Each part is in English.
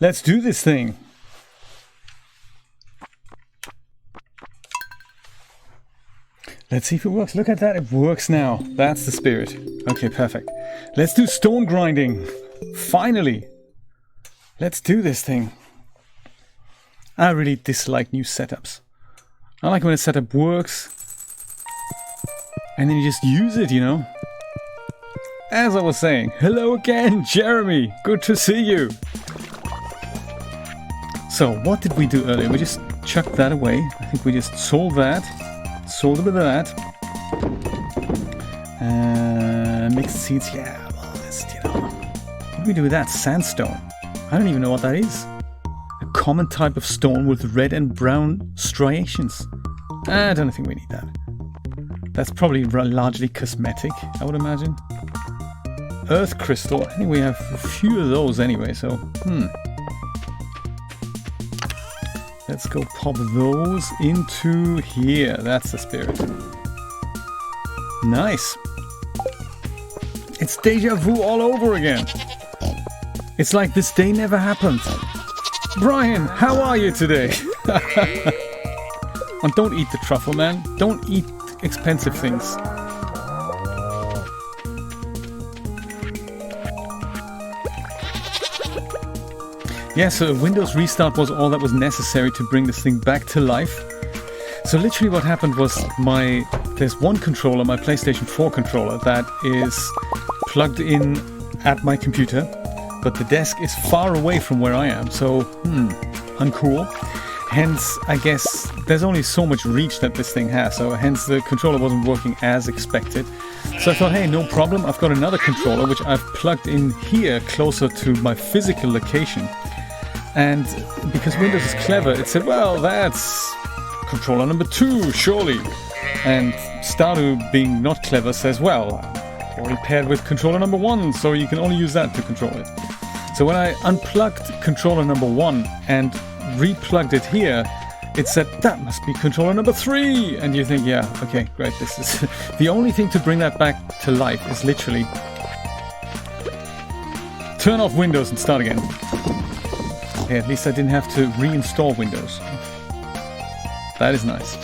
Let's do this thing. Let's see if it works. Look at that, it works now. That's the spirit. Okay, perfect. Let's do stone grinding. Finally. Let's do this thing. I really dislike new setups. I like when a setup works and then you just use it, you know? As I was saying, hello again, Jeremy. Good to see you. So, what did we do earlier? We just chucked that away. I think we just sold that. Sold a bit of that. Mixed seeds, yeah, well, that's, you know. What do we do with that? Sandstone. I don't even know what that is. A common type of stone with red and brown striations. I don't think we need that. That's probably largely cosmetic, I would imagine. Earth crystal. I think we have a few of those anyway, so, Let's go pop those into here. That's the spirit. Nice. It's deja vu all over again. It's like this day never happened. Brian, how are you today? And don't eat the truffle, man. Don't eat expensive things. Yeah, so a Windows restart was all that was necessary to bring this thing back to life. So literally what happened was there's one controller, my PlayStation 4 controller, that is plugged in at my computer, but the desk is far away from where I am, so uncool. Hence, I guess there's only so much reach that this thing has, so hence the controller wasn't working as expected. So I thought, hey, no problem, I've got another controller which I've plugged in here closer to my physical location. And because Windows is clever, it said, well, that's controller number 2, surely. And Stardew, being not clever, says, well, already paired with controller number 1, so you can only use that to control it. So when I unplugged controller number 1 and replugged it here, it said, that must be controller number 3. And you think, yeah, okay, great. This is the only thing to bring that back to life is literally turn off Windows and start again. Okay, at least I didn't have to reinstall Windows. That is nice.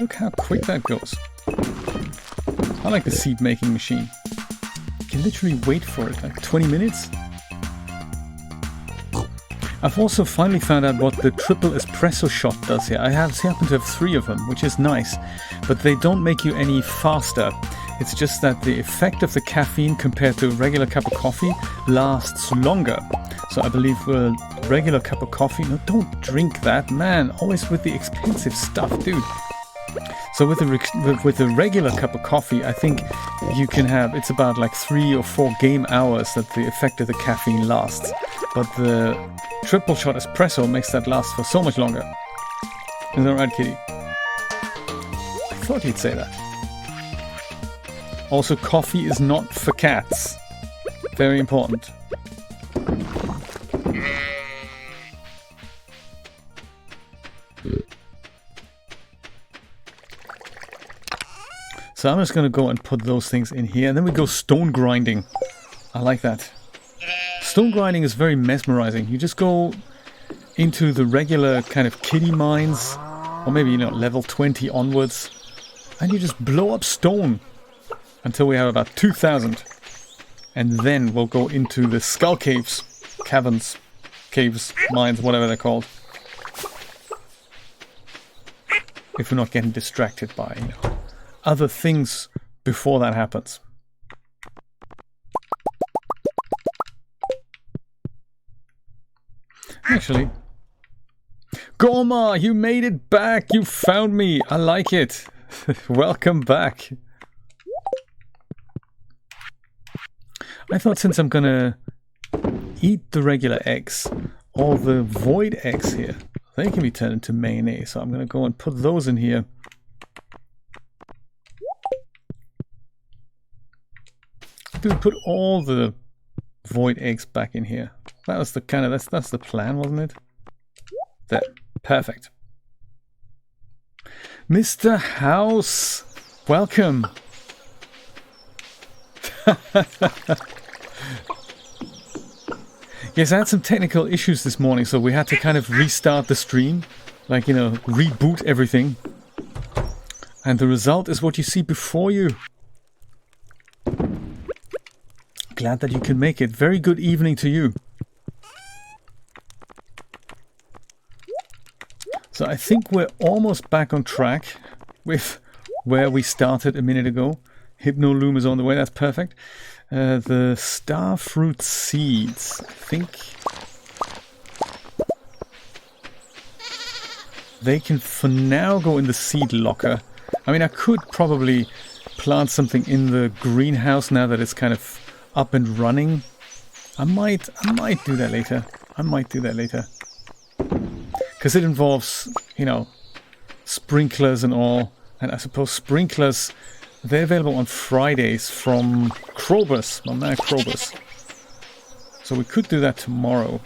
Look how quick that goes. I like the seed making machine. You can literally wait for it, like 20 minutes. I've also finally found out what the triple espresso shot does here. I happen to have 3 of them, which is nice, but they don't make you any faster. It's just that the effect of the caffeine compared to a regular cup of coffee lasts longer. So I believe a regular cup of coffee, no, don't drink that, man, always with the expensive stuff, dude. So with a regular cup of coffee, I think you can have, it's about like 3 or 4 game hours that the effect of the caffeine lasts. But the triple shot espresso makes that last for so much longer. Is that right, Kitty? I thought you'd say that. Also, coffee is not for cats. Very important. So I'm just going to go and put those things in here. And then we go stone grinding. I like that. Stone grinding is very mesmerizing. You just go into the regular kind of kiddie mines, or maybe, you know, level 20 onwards, and you just blow up stone until we have about 2,000. And then we'll go into the Skull Caverns, caves, mines, whatever they're called. If we're not getting distracted by, you know, other things before that happens. Actually, Gorma, you made it back! You found me! I like it! Welcome back! I thought since I'm gonna eat the regular eggs, all the void eggs here, they can be turned into mayonnaise. So I'm gonna go and put those in here. Dude, put all the void eggs back in here. That was the kind of, that's the plan, wasn't it? There, perfect. Mr. House, welcome. Yes, I had some technical issues this morning, so we had to kind of restart the stream. Like, you know, reboot everything. And the result is what you see before you. Glad that you can make it. Very good evening to you. So I think we're almost back on track with where we started a minute ago. Hypno-loom is on the way, that's perfect. The starfruit seeds, I think they can for now go in the seed locker. I mean, I could probably plant something in the greenhouse now that it's kind of up and running. I might do that later. Because it involves, you know, sprinklers and all. And I suppose sprinklers, they're available on Fridays from Krobus, my man Krobus. So we could do that tomorrow.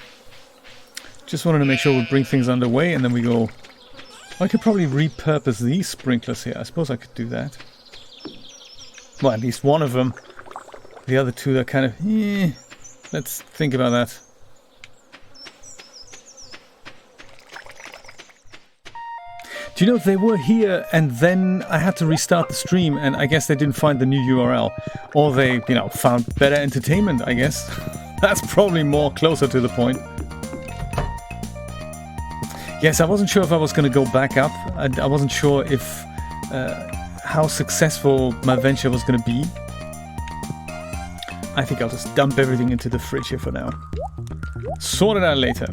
Just wanted to make sure we bring things underway and then we go... I could probably repurpose these sprinklers here. I suppose I could do that. Well, at least one of them. The other two, they're kind of... Let's think about that. Do you know, they were here and then I had to restart the stream and I guess they didn't find the new URL. Or they, you know, found better entertainment, I guess. That's probably more closer to the point. Yes, I wasn't sure if I was going to go back up. I wasn't sure if how successful my venture was going to be. I think I'll just dump everything into the fridge here for now. Sort it out later.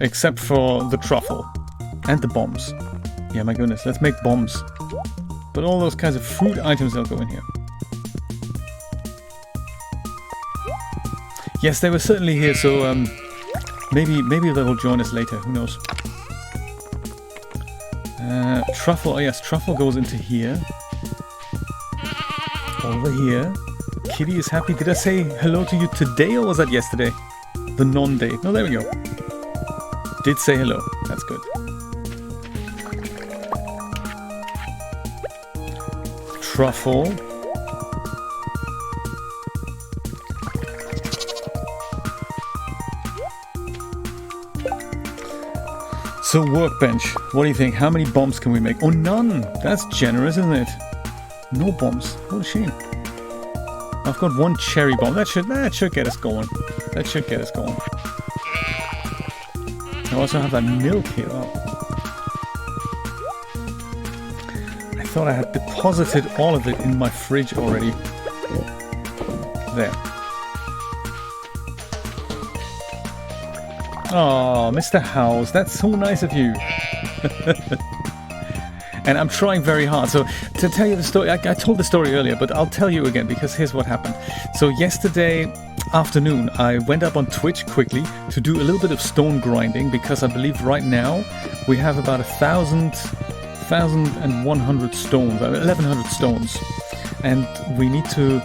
Except for the truffle. And the bombs. Yeah, my goodness, let's make bombs. But all those kinds of food items, they'll go in here. Yes, they were certainly here, so maybe they will join us later, who knows. Truffle, oh yes, truffle goes into here. Over here. Kitty is happy. Did I say hello to you today or was that yesterday? The non-day. No, there we go. Did say hello. That's good. Truffle. So workbench. What do you think? How many bombs can we make? Oh, none. That's generous, isn't it? No bombs. What a shame. I've got one cherry bomb. That should get us going. That should get us going. I also have that milk here. Oh. I thought I had deposited all of it in my fridge already. There. Oh, Mr. House, that's so nice of you. And I'm trying very hard. So to tell you the story, I told the story earlier, but I'll tell you again because here's what happened. So yesterday afternoon, I went up on Twitch quickly to do a little bit of stone grinding because I believe right now we have about 1,100 stones, 1,100 stones, and we need to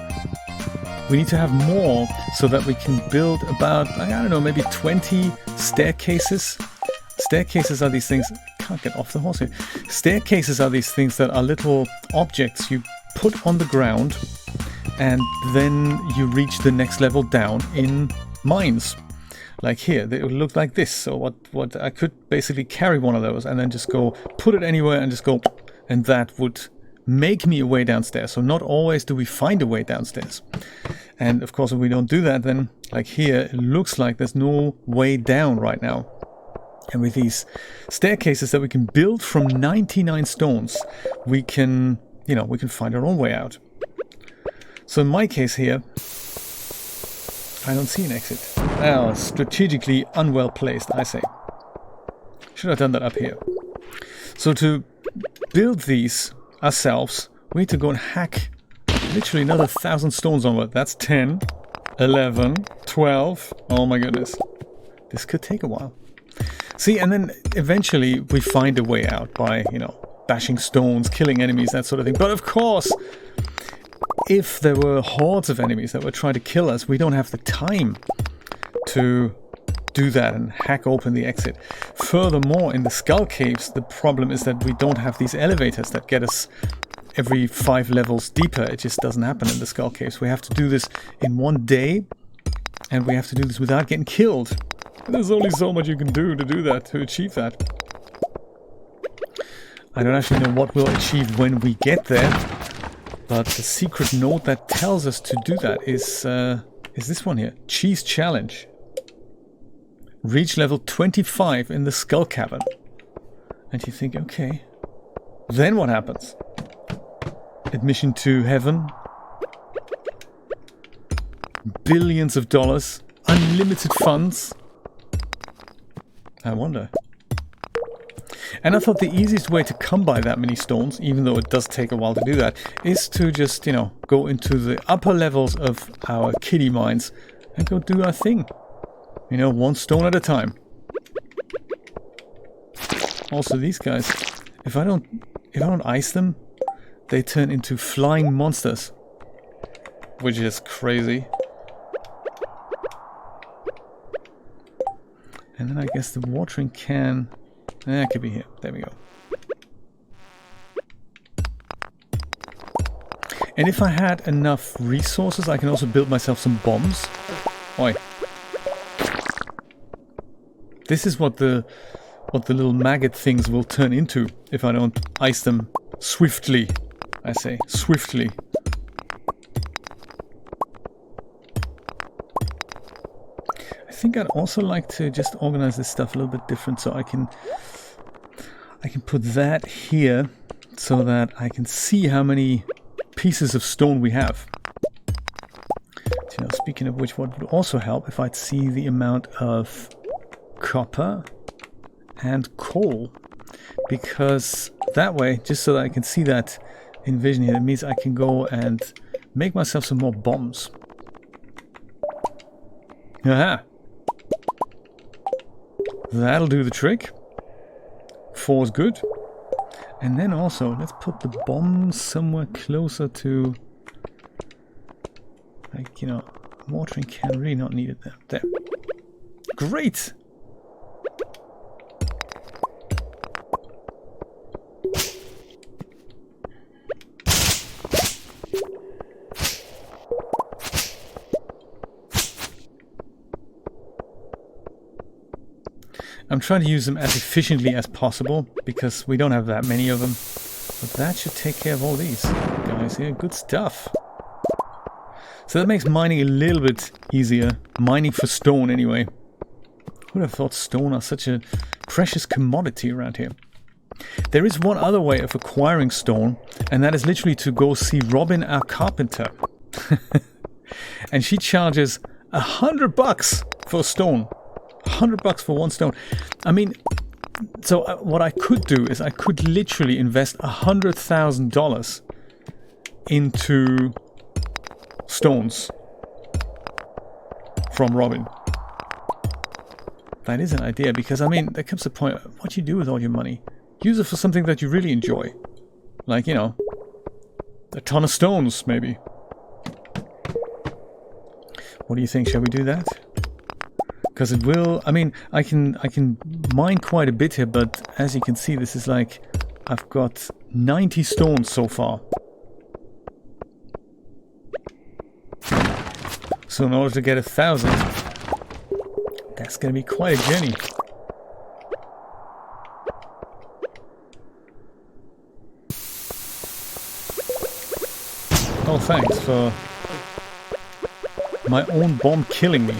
have more so that we can build about, I don't know, maybe 20 staircases. Staircases are these things. Can't get off the horse here. Staircases are these things that are little objects you put on the ground and then you reach the next level down in mines. Like here, they would look like this. So what I could basically carry one of those and then just go put it anywhere and just go, and that would make me a way downstairs. So not always do we find a way downstairs. And of course, if we don't do that, then like here, it looks like there's no way down right now. And with these staircases that we can build from 99 stones, we can find our own way out. So in my case here, I don't see an exit. Well, strategically unwell placed, I say. Should have done that up here. So to build these ourselves, we need to go and hack literally another 1,000 stones onward. That's 10, 11, 12. Oh my goodness. This could take a while. See, and then eventually we find a way out by, bashing stones, killing enemies, that sort of thing. But of course, if there were hordes of enemies that were trying to kill us, we don't have the time to do that and hack open the exit. Furthermore, in the Skull Caves, the problem is that we don't have these elevators that get us every 5 levels deeper. It just doesn't happen in the Skull Caves. We have to do this in one day, and we have to do this without getting killed. There's only so much you can do that, to achieve that. I don't actually know what we'll achieve when we get there, but the secret note that tells us to do that is this one here. Cheese Challenge. Reach level 25 in the Skull Cavern. And you think, okay, then what happens? Admission to heaven. Billions of dollars. Unlimited funds. I wonder. And I thought the easiest way to come by that many stones, even though it does take a while to do that, is to just, you know, go into the upper levels of our kiddie mines and go do our thing. You know, one stone at a time. Also, these guys, if I don't ice them, they turn into flying monsters, which is crazy. And then I guess the watering can, it could be here. There we go. And if I had enough resources, I can also build myself some bombs. Oi. This is what the little maggot things will turn into if I don't ice them swiftly. I say swiftly. I think I'd also like to just organize this stuff a little bit different, so I can put that here so that I can see how many pieces of stone we have. You know, speaking of which, what would also help if I'd see the amount of copper and coal, because that way, just so that I can see that in vision here, it means I can go and make myself some more bombs. Aha! That'll do the trick. 4 is good. And then also, let's put the bombs somewhere closer to, like, you know, watering can really not need it there. There. Great! I'm trying to use them as efficiently as possible because we don't have that many of them. But that should take care of all these guys here. Good stuff. So that makes mining a little bit easier. Mining for stone anyway. Who would have thought stone are such a precious commodity around here? There is one other way of acquiring stone, and that is literally to go see Robin, our carpenter. And she charges $100 for a stone. $100 for one stone. I mean, so what I could do is I could literally invest $100,000 into stones from Robin. That is an idea, because I mean, there comes a point, what you do with all your money? Use it for something that you really enjoy. Like, you know, a ton of stones, maybe. What do you think? Shall we do that? Because it will, I mean, I can mine quite a bit here, but as you can see, this is like, I've got 90 stones so far. So in order to get 1,000, that's going to be quite a journey. Oh, thanks for my own bomb killing me.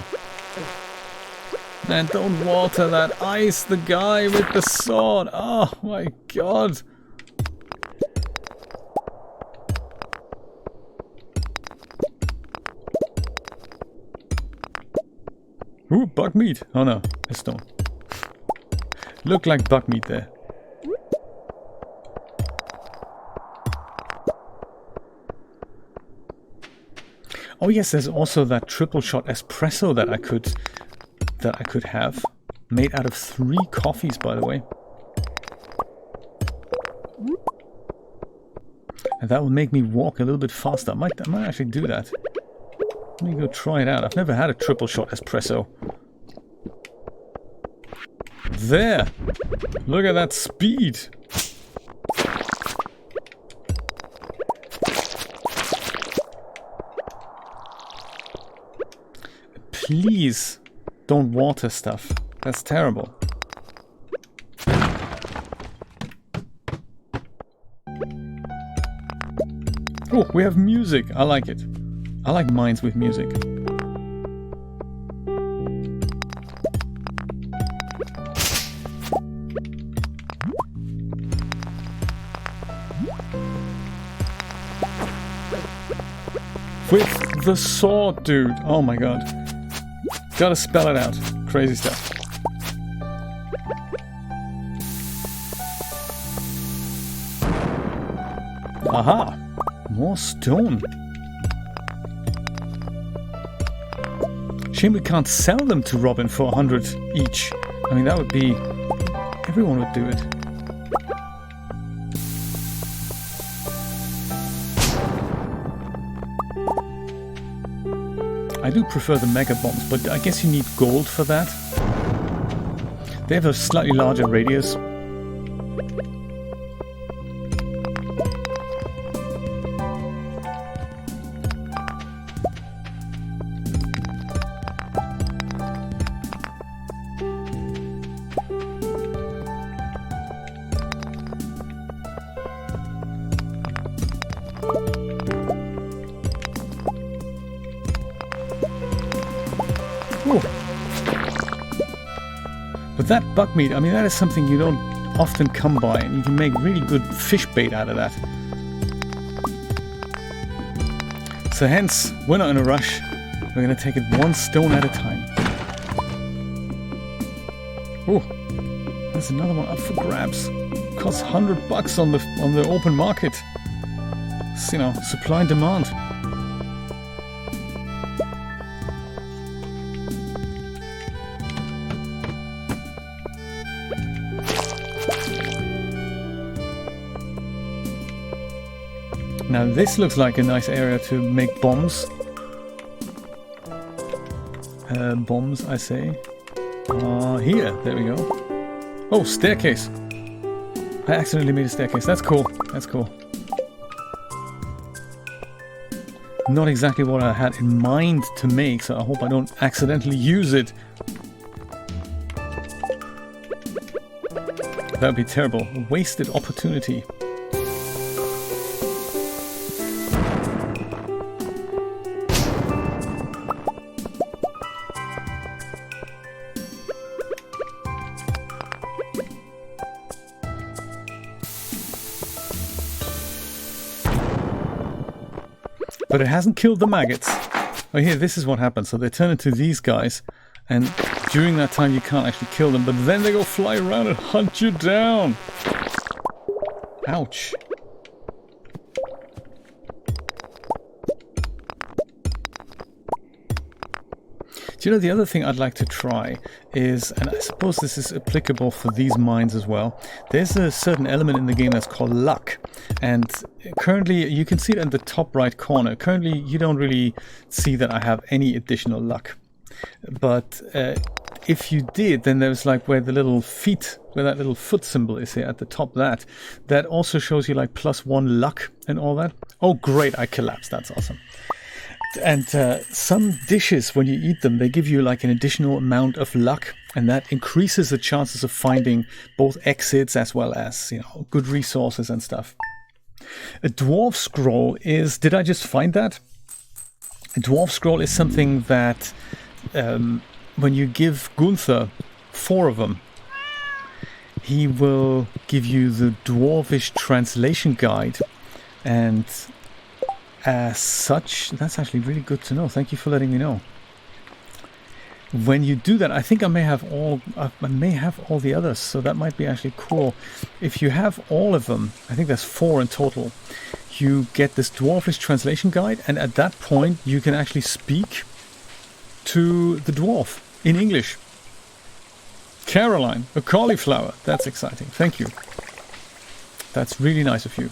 Man, don't water that ice, the guy with the sword. Oh my god. Ooh, buck meat. Oh no, a stone. Look like buck meat there. Oh yes, there's also that triple shot espresso that I could have, made out of 3 coffees, by the way. And that will make me walk a little bit faster. I might actually do that. Let me go try it out. I've never had a triple shot espresso. There! Look at that speed! please don't water stuff. That's terrible. Oh, we have music. I like it. I like mines with music. With the sword, dude. Oh my god. Gotta spell it out. Crazy stuff. Aha! More stone. Shame we can't sell them to Robin for 100 each. I mean, that would be... everyone would do it. I do prefer the mega bombs, but I guess you need gold for that. They have a slightly larger radius. But that buckmeat, I mean, that is something you don't often come by, and you can make really good fish bait out of that. So hence, we're not in a rush. We're going to take it one stone at a time. Oh, there's another one up for grabs. Costs $100 on the open market. It's, you know, supply and demand. Now this looks like a nice area to make bombs. Bombs, I say. Here, there we go. Oh, staircase. I accidentally made a staircase. That's cool. That's cool. Not exactly what I had in mind to make, so I hope I don't accidentally use it. That would be terrible. A wasted opportunity. But it hasn't killed the maggots. Oh, here, this is what happens. So they turn into these guys, and during that time you can't actually kill them, but then they go fly around and hunt you down. Ouch. Do you know, the other thing I'd like to try is, and I suppose this is applicable for these mines as well, there's a certain element in the game that's called luck. And currently, you can see it in the top right corner. Currently, you don't really see that I have any additional luck. But if you did, then there's like where the little feet, where that little foot symbol is here at the top, that also shows you like +1 luck and all that. Oh, great, I collapsed. That's awesome. And some dishes, when you eat them, they give you like an additional amount of luck, and that increases the chances of finding both exits as well as, you know, good resources and stuff. A dwarf scroll is, did I just find that? A dwarf scroll is something that when you give Gunther 4 of them, he will give you the Dwarvish translation guide, and as such, that's actually really good to know. Thank you for letting me know. When you do that, I think I may have all the others, so that might be actually cool. If you have all of them, I think there's 4 in total, you get this Dwarvish translation guide, and at that point you can actually speak to the dwarf in English. Caroline, a cauliflower. That's exciting. Thank you. That's really nice of you.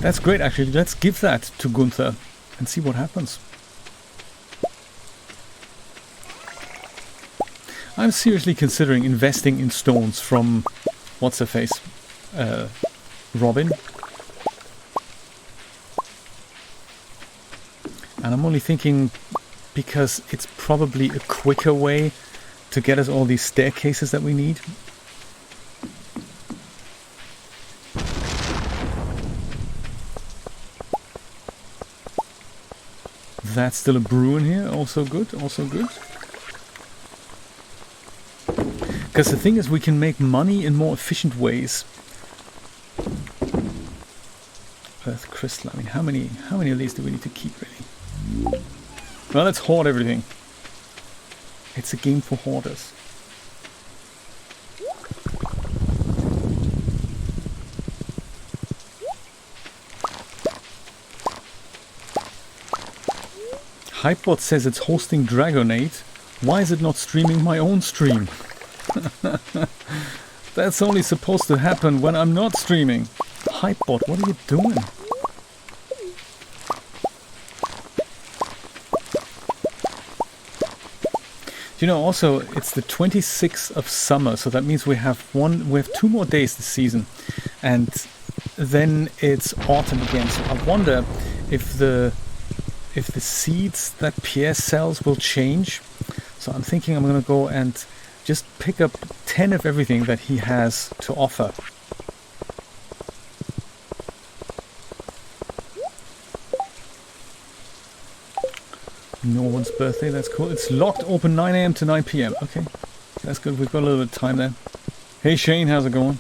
That's great, actually. Let's give that to Gunther and see what happens. I'm seriously considering investing in stones from what's-her-face, Robin. And I'm only thinking because it's probably a quicker way to get us all these staircases that we need. That's still a brew in here, also good, also good. Because the thing is, we can make money in more efficient ways. Earth crystal, I mean, how many of these do we need to keep, really? Well, let's hoard everything. It's a game for hoarders. Hypebot says it's hosting Dragonade. Why is it not streaming my own stream? That's only supposed to happen when I'm not streaming. Hypebot, what are you doing? You know, also it's the 26th of summer, so that means we have 2 more days this season, and then it's autumn again. So I wonder if the seeds that Pierre sells will change. So I'm thinking I'm gonna go and just pick up 10 of everything that he has to offer. No one's birthday, that's cool. It's locked open 9 AM to 9 PM. Okay, that's good. We've got a little bit of time there. Hey Shane, how's it going?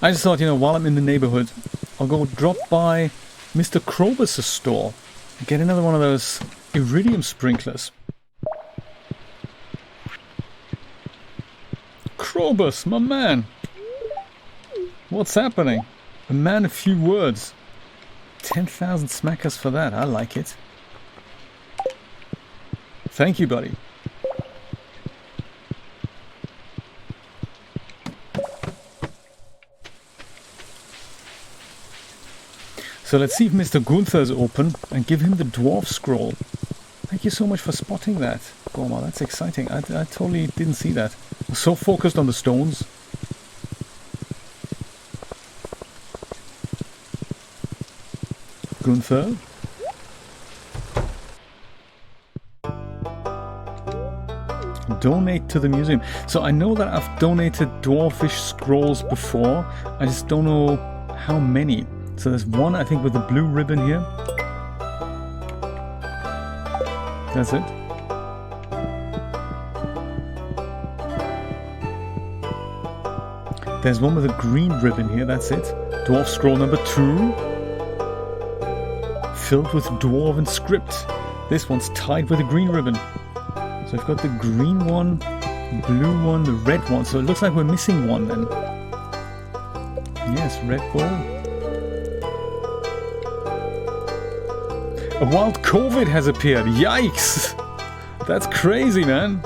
I just thought, you know, while I'm in the neighborhood, I'll go drop by Mr. Krobus' store and get another one of those iridium sprinklers. Krobus, my man! What's happening? A man of few words. 10,000 smackers for that, I like it. Thank you, buddy. So let's see if Mr. Gunther's open and give him the dwarf scroll. Thank you so much for spotting that, Gorma. That's exciting. I totally didn't see that. I was so focused on the stones. Gunther. Donate to the museum. So I know that I've donated dwarfish scrolls before. I just don't know how many. So there's one, I think, with the blue ribbon here. That's it. There's one with a green ribbon here. That's it. Dwarf scroll number 2. Filled with dwarven script. This one's tied with a green ribbon. So I've got the green one, blue one, the red one. So it looks like we're missing one then. Yes, red ball. A wild COVID has appeared. Yikes! That's crazy, man.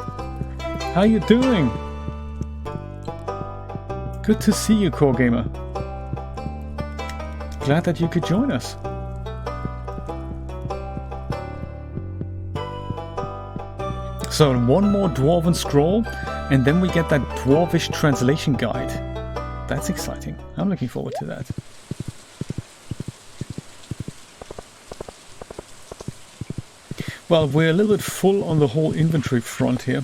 How you doing? Good to see you, Core Gamer. Glad that you could join us. So one more Dwarven Scroll, and then we get that Dwarvish translation guide. That's exciting. I'm looking forward to that. Well, we're a little bit full on the whole inventory front here.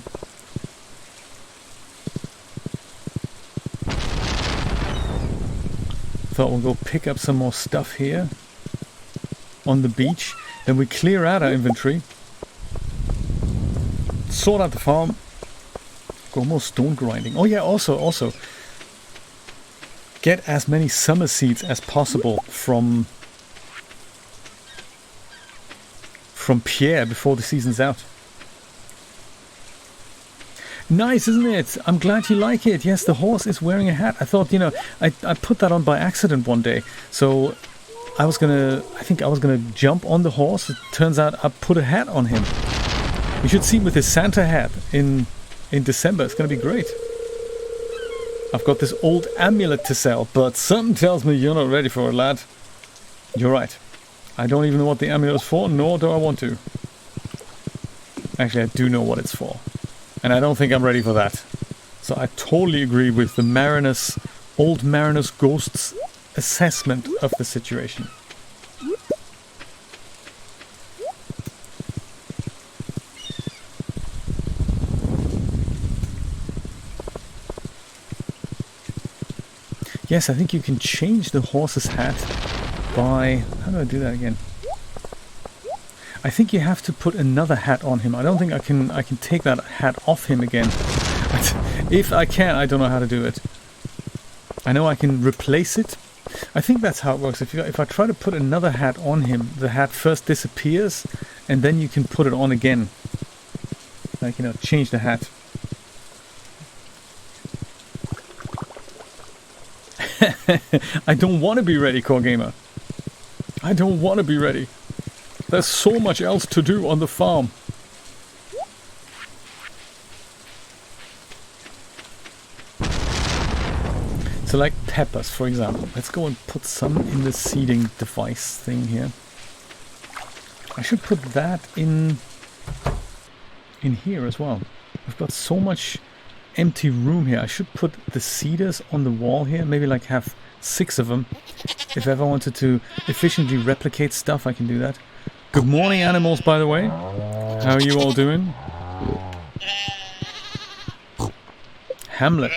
Thought we'll go pick up some more stuff here on the beach. Then we clear out our inventory. Sort out the farm. Go more stone grinding. Oh yeah, also get as many summer seeds as possible from Pierre before the season's out. Nice, isn't it? I'm glad you like it. Yes, the horse is wearing a hat. I thought, you know, I put that on by accident one day. So I think I was gonna jump on the horse. It turns out I put a hat on him. You should see him with his Santa hat in December. It's going to be great. I've got this old amulet to sell, but something tells me you're not ready for it, lad. You're right. I don't even know what the amulet is for, nor do I want to. Actually, I do know what it's for. And I don't think I'm ready for that. So I totally agree with the old Marinus Ghost's assessment of the situation. Yes, I think you can change the horse's hat by... How do I do that again? I think you have to put another hat on him. I don't think I can take that hat off him again. If I can, I don't know how to do it. I know I can replace it. I think that's how it works. If I try to put another hat on him, the hat first disappears, and then you can put it on again. Like, you know, change the hat. I don't want to be ready, Core Gamer. I don't want to be ready. There's so much else to do on the farm. So like peppers, for example. Let's go and put some in the seeding device thing here. I should put that in here as well. I've got so much empty room here. I should put the seeders on the wall here. Maybe like have 6 of them. If I ever wanted to efficiently replicate stuff, I can do that. Good morning, animals, by the way. How are you all doing? Hamlet.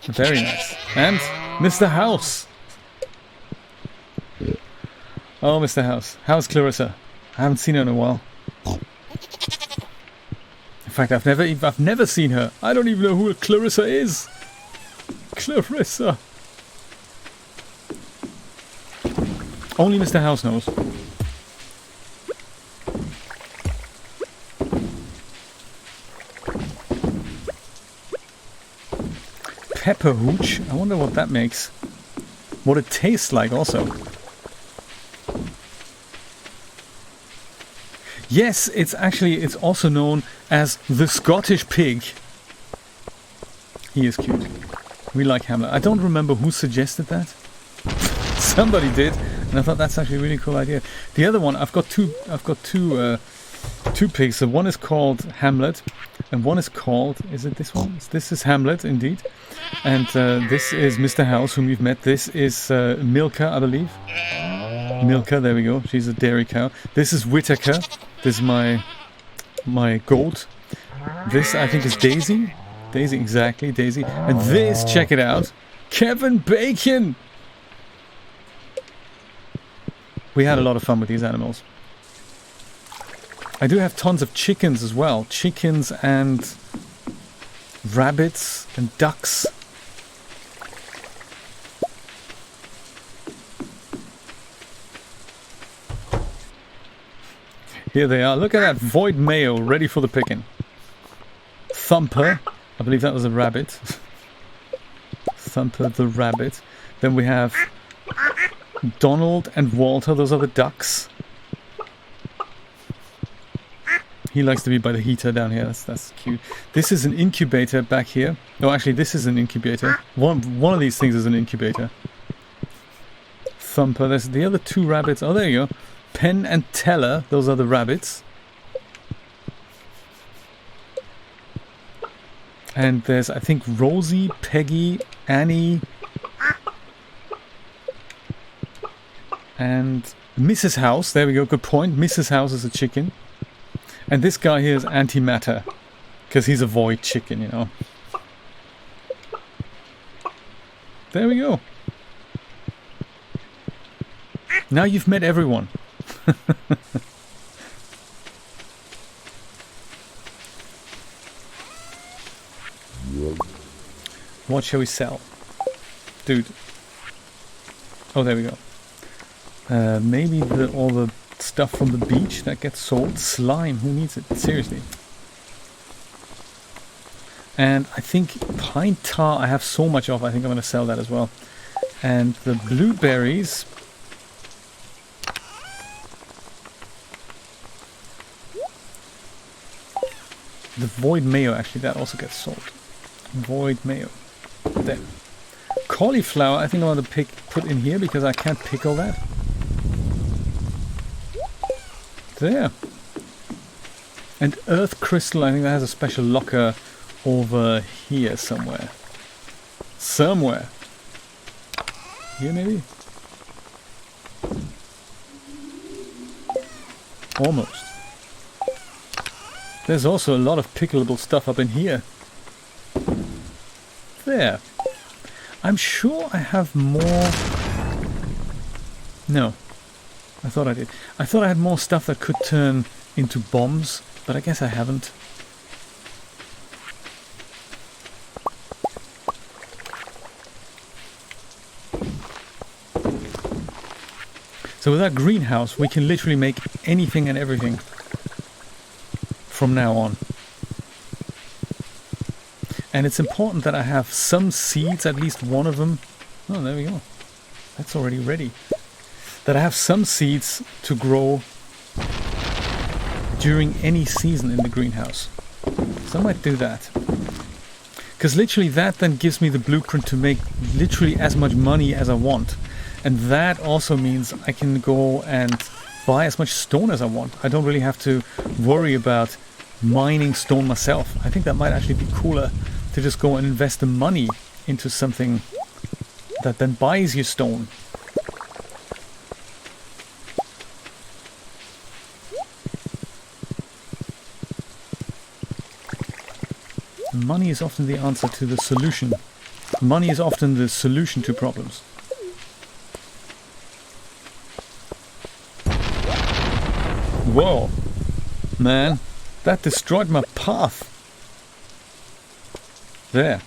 Very nice. And Mr. House. Oh, Mr. House. How's Clarissa? I haven't seen her in a while. In fact, I've never seen her. I don't even know who Clarissa is. Clarissa. Only Mr. House knows. Pepper hooch. I wonder what that makes. What it tastes like also. Yes, it's also known as the Scottish pig. He is cute. We like Hamlet. I don't remember who suggested that. Somebody did, and I thought that's actually a really cool idea. The other one, I've got two pigs. So one is called Hamlet, and one is called, is it this one? This is Hamlet, indeed. And this is Mr. House, whom you've met. This is Milka, I believe. Milka, there we go. She's a dairy cow. This is Whittaker. This is my goat. This, I think, is Daisy. Daisy, exactly, Daisy. And this, check it out, Kevin Bacon! We had a lot of fun with these animals. I do have tons of chickens as well. Chickens and rabbits and ducks. Here they are. Look at that void mayo ready for the picking. Thumper. I believe that was a rabbit. Thumper the rabbit. Then we have Donald and Walter. Those are the ducks. He likes to be by the heater down here. That's cute. This is an incubator back here. No, actually, this is an incubator. One of these things is an incubator. Thumper. There's the other 2 rabbits. Oh, there you go. Penn and Teller. Those are the rabbits. And there's, I think, Rosie, Peggy, Annie, and Mrs. House. There we go. Good point. Mrs. House is a chicken. And this guy here is Antimatter, because he's a void chicken, you know. There we go. Now you've met everyone. What shall we sell? Dude. Oh, there we go. Maybe all the stuff from the beach that gets sold. Slime, who needs it? Seriously. And I think pine tar I have so much of, I think I'm going to sell that as well. And the blueberries... The void mayo, actually, that also gets sold. Void mayo. There. Cauliflower, I think I want to put in here because I can't pickle that. There. And earth crystal, I think that has a special locker over here somewhere. Somewhere. Here maybe? Almost. There's also a lot of pickleable stuff up in here. There. I'm sure I have more... No. I thought I did. I thought I had more stuff that could turn into bombs, but I guess I haven't. So with our greenhouse, we can literally make anything and everything from now on. And it's important that I have some seeds, at least one of them. Oh, there we go. That's already ready. That I have some seeds to grow during any season in the greenhouse. So I might do that. Because literally that then gives me the blueprint to make literally as much money as I want. And that also means I can go and buy as much stone as I want. I don't really have to worry about mining stone myself. I think that might actually be cooler to just go and invest the money into something that then buys you stone. Money is often the answer to the solution. Money is often the solution to problems. Whoa, man, that destroyed my path. There.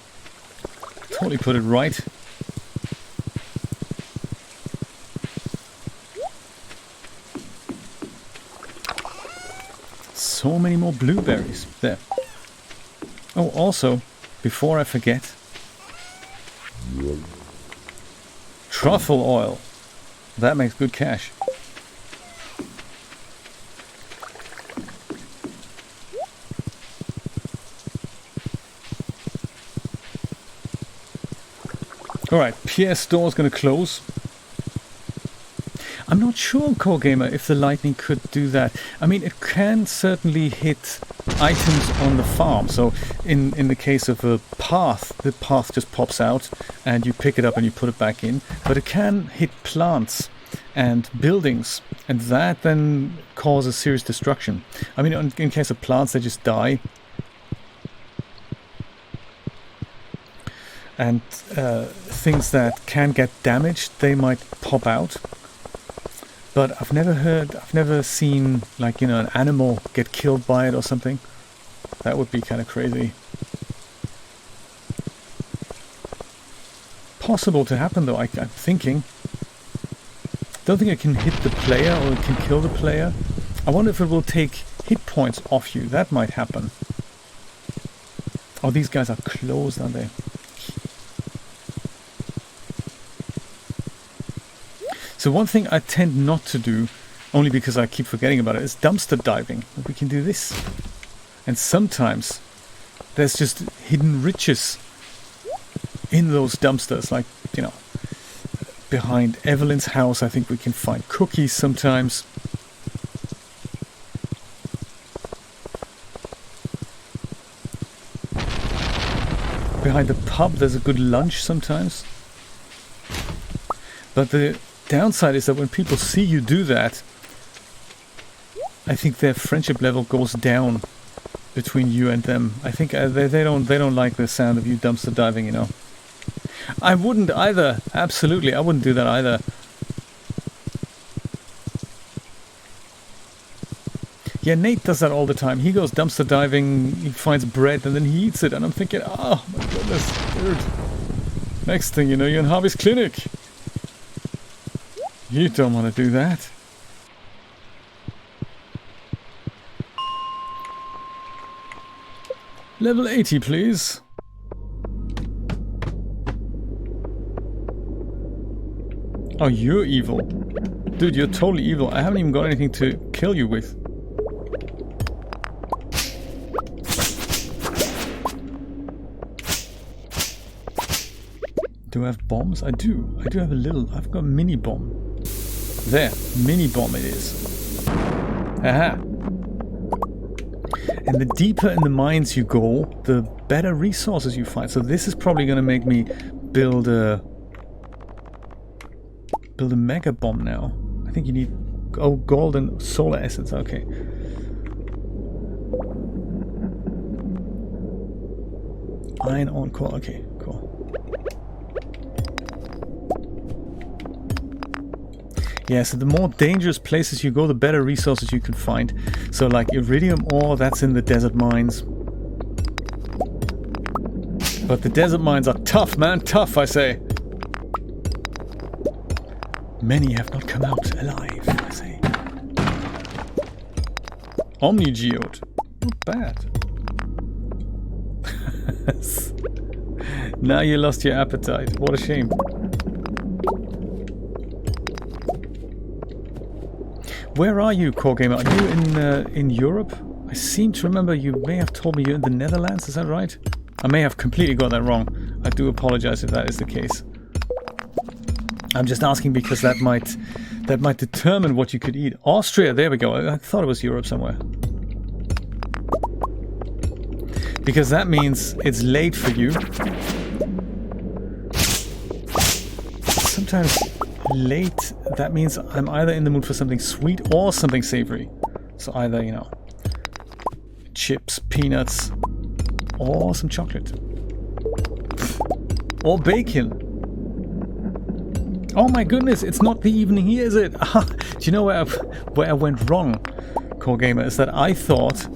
Totally put it right. So many more blueberries. There. Oh, also, before I forget, truffle oil. That makes good cash. Alright, Pierre's store is going to close. I'm not sure, Core Gamer, if the lightning could do that. I mean, it can certainly hit items on the farm. So in the case of a path, the path just pops out and you pick it up and you put it back in. But it can hit plants and buildings, and that then causes serious destruction. I mean, in case of plants, they just die. And things that can get damaged, they might pop out. But I've never seen, like, you know, an animal get killed by it or something. That would be kind of crazy. Possible to happen though, I'm thinking. Don't think it can hit the player or it can kill the player. I wonder if it will take hit points off you. That might happen. Oh, these guys are closed, aren't they? So one thing I tend not to do, only because I keep forgetting about it, is dumpster diving. We can do this. And sometimes there's just hidden riches in those dumpsters. Like, you know, behind Evelyn's house, I think we can find cookies sometimes. Behind the pub, there's a good lunch sometimes. But the downside is that when people see you do that, I think their friendship level goes down between you and them. I think they don't like the sound of you dumpster diving, you know. I wouldn't either. Absolutely, I wouldn't do that either. Yeah, Nate does that all the time. He goes dumpster diving, he finds bread, and then he eats it. And I'm thinking, oh my goodness, dude. Next thing you know, you're in Harvey's clinic. You don't want to do that. Level 80, please. Oh, you're evil. Dude, you're totally evil. I haven't even got anything to kill you with. Do I have bombs? I do. I do have a little. I've got a mini bomb. There. Mini bomb it is. Aha. And the deeper in the mines you go, the better resources you find. So this is probably going to make me build a mega bomb now. I think you need gold and solar essence. Okay. Iron on core. Okay, cool. Yeah, so the more dangerous places you go, the better resources you can find. So like iridium ore, that's in the desert mines. But the desert mines are tough, man. Tough, I say. Many have not come out alive, I say. Omnigeode. Not bad. Now you lost your appetite. What a shame. Where are you, Core Gamer? Are you in Europe? I seem to remember you may have told me you're in the Netherlands. Is that right? I may have completely got that wrong. I do apologize if that is the case. I'm just asking because that might determine what you could eat. Austria, there we go. I thought it was Europe somewhere. Because that means it's late for you. Sometimes late, that means I'm either in the mood for something sweet or something savory. So either, you know, chips, peanuts, or some chocolate. Or bacon. Oh my goodness, it's not the evening here, is it? Do you know where I went wrong, Core Gamer? Is that I thought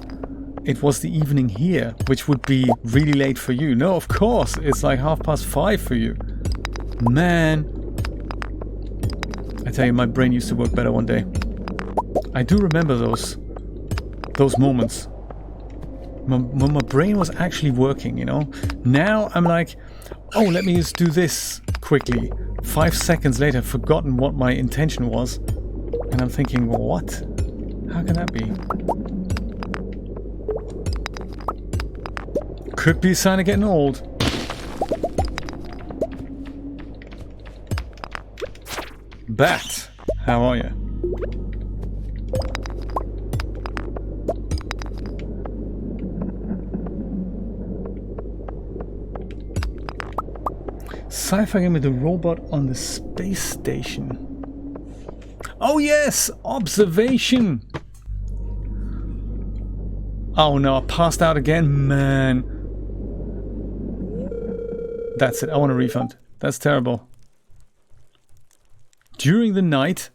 it was the evening here, which would be really late for you. No, of course, it's like 5:30 for you. Man. I tell you, my brain used to work better one day. I do remember those moments. When my brain was actually working, you know? Now I'm like, oh, let me just do this quickly. 5 seconds later, I've forgotten what my intention was. And I'm thinking, what? How can that be? Could be a sign of getting old. Bat, how are you? Sci-fi game with a robot on the space station. Oh yes! Observation! Oh no, I passed out again, man. That's it, I want a refund. That's terrible. During the night,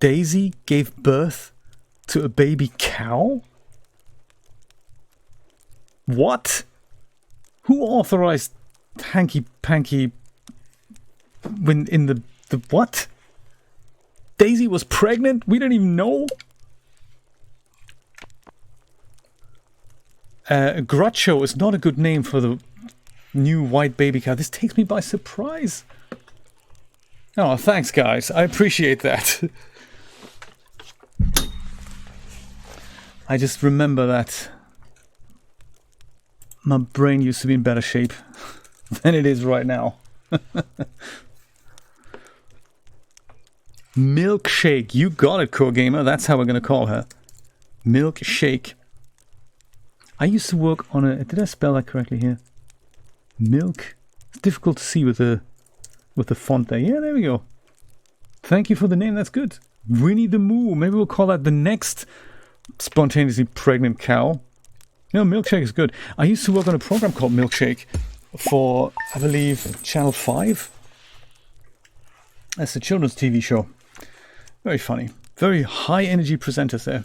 Daisy gave birth to a baby cow? What? Who authorized hanky-panky when in the what? Daisy was pregnant? We didn't even know? Groucho is not a good name for the new white baby cow. This takes me by surprise. Oh, thanks guys. I appreciate that. I just remember that my brain used to be in better shape than it is right now. Milkshake. You got it, Core Gamer. That's how we're going to call her. Milkshake. I used to work on a... Did I spell that correctly here? Milk. It's difficult to see with the font there. Yeah, there we go. Thank you for the name. That's good. Winnie the Moo. Maybe we'll call that the next spontaneously pregnant cow. You know, Milkshake is good. I used to work on a program called Milkshake for, I believe, Channel 5. That's a children's TV show. Very funny. Very high energy presenters there.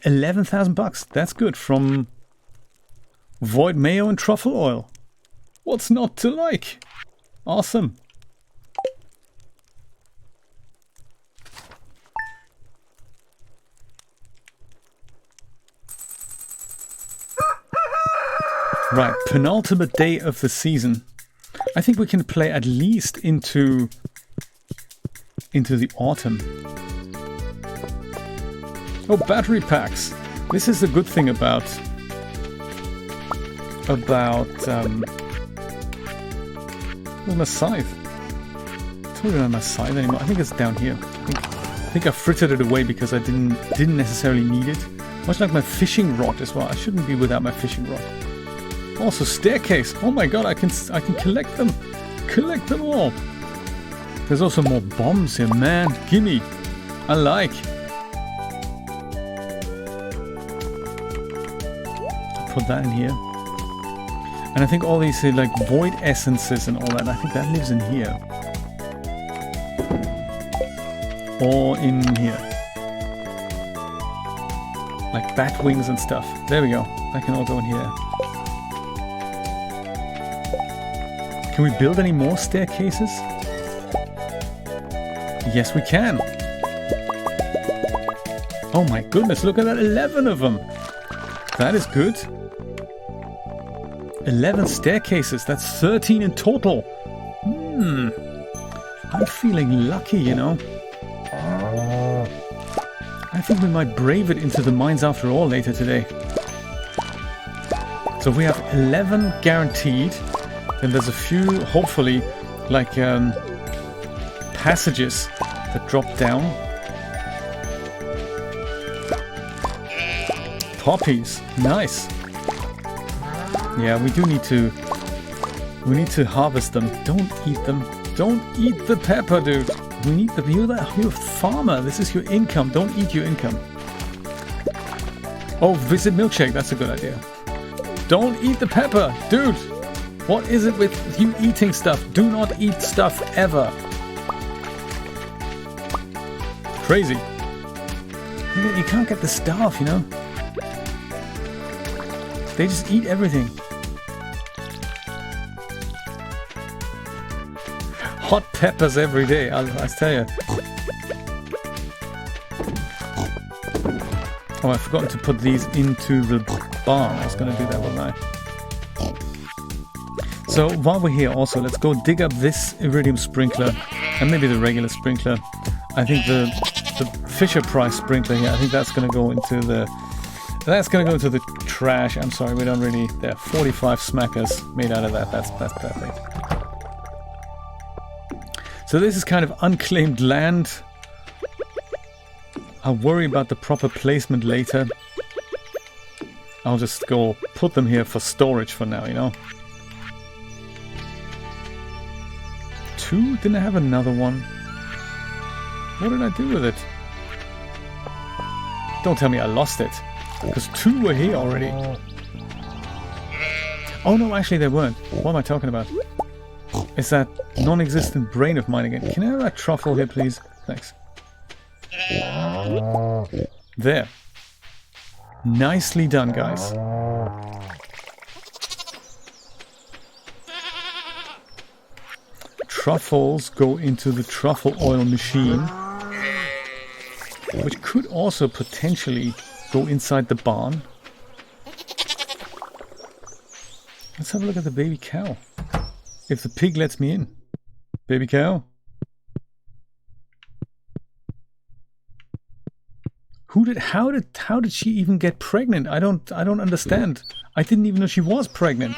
11,000 bucks. That's good. From Void Mayo and Truffle Oil. What's not to like? Awesome. Right, penultimate day of the season. I think we can play at least into the autumn. Oh, battery packs. This is the good thing about where's my scythe? I totally don't have my scythe anymore. I think it's down here. I think I frittered it away because I didn't necessarily need it. Much like my fishing rod as well. I shouldn't be without my fishing rod. Also staircase. Oh my god, I can collect them. Collect them all. There's also more bombs here, man. Gimme. I like. Put that in here. And I think all these like void essences and all that, I think that lives in here. or in here. Like bat wings and stuff. There we go. That can all go in here. Can we build any more staircases? Yes, we can. Oh my goodness, look at that, 11 of them. That is good. 11 staircases, that's 13 in total. I'm feeling lucky, you know. I think we might brave it into the mines after all later today. So we have 11 guaranteed. Then there's a few, hopefully, like passages that drop down. Poppies, nice. Yeah, we need to harvest them. Don't eat them. Don't eat the pepper, dude. We need the, you're a farmer. This is your income. Don't eat your income. Oh, visit milkshake. That's a good idea. Don't eat the pepper, dude. What is it with you eating stuff? Do not eat stuff ever. Crazy. You can't get the staff, you know. They just eat everything. Hot peppers every day, I tell you. Oh, I've forgotten to put these into the barn. I was going to do that, wasn't I? So while we're here also, let's go dig up this iridium sprinkler and maybe the regular sprinkler. I think the Fisher Price sprinkler here, I think that's going to go into the... That's going to go into the trash. I'm sorry, we don't really... There are 45 smackers made out of that. That's perfect. So this is kind of unclaimed land. I'll worry about the proper placement later. I'll just go put them here for storage for now, you know. 2? Didn't I have another one? What did I do with it? Don't tell me I lost it. Because 2 were here already. Oh no, actually they weren't. What am I talking about? It's that non-existent brain of mine again. Can I have that truffle here, please? Thanks. There. Nicely done, guys. Truffles go into the truffle oil machine, which could also potentially go inside the barn. Let's have a look at the baby cow. If the pig lets me in. Baby cow. How did she even get pregnant? I don't understand. I didn't even know she was pregnant.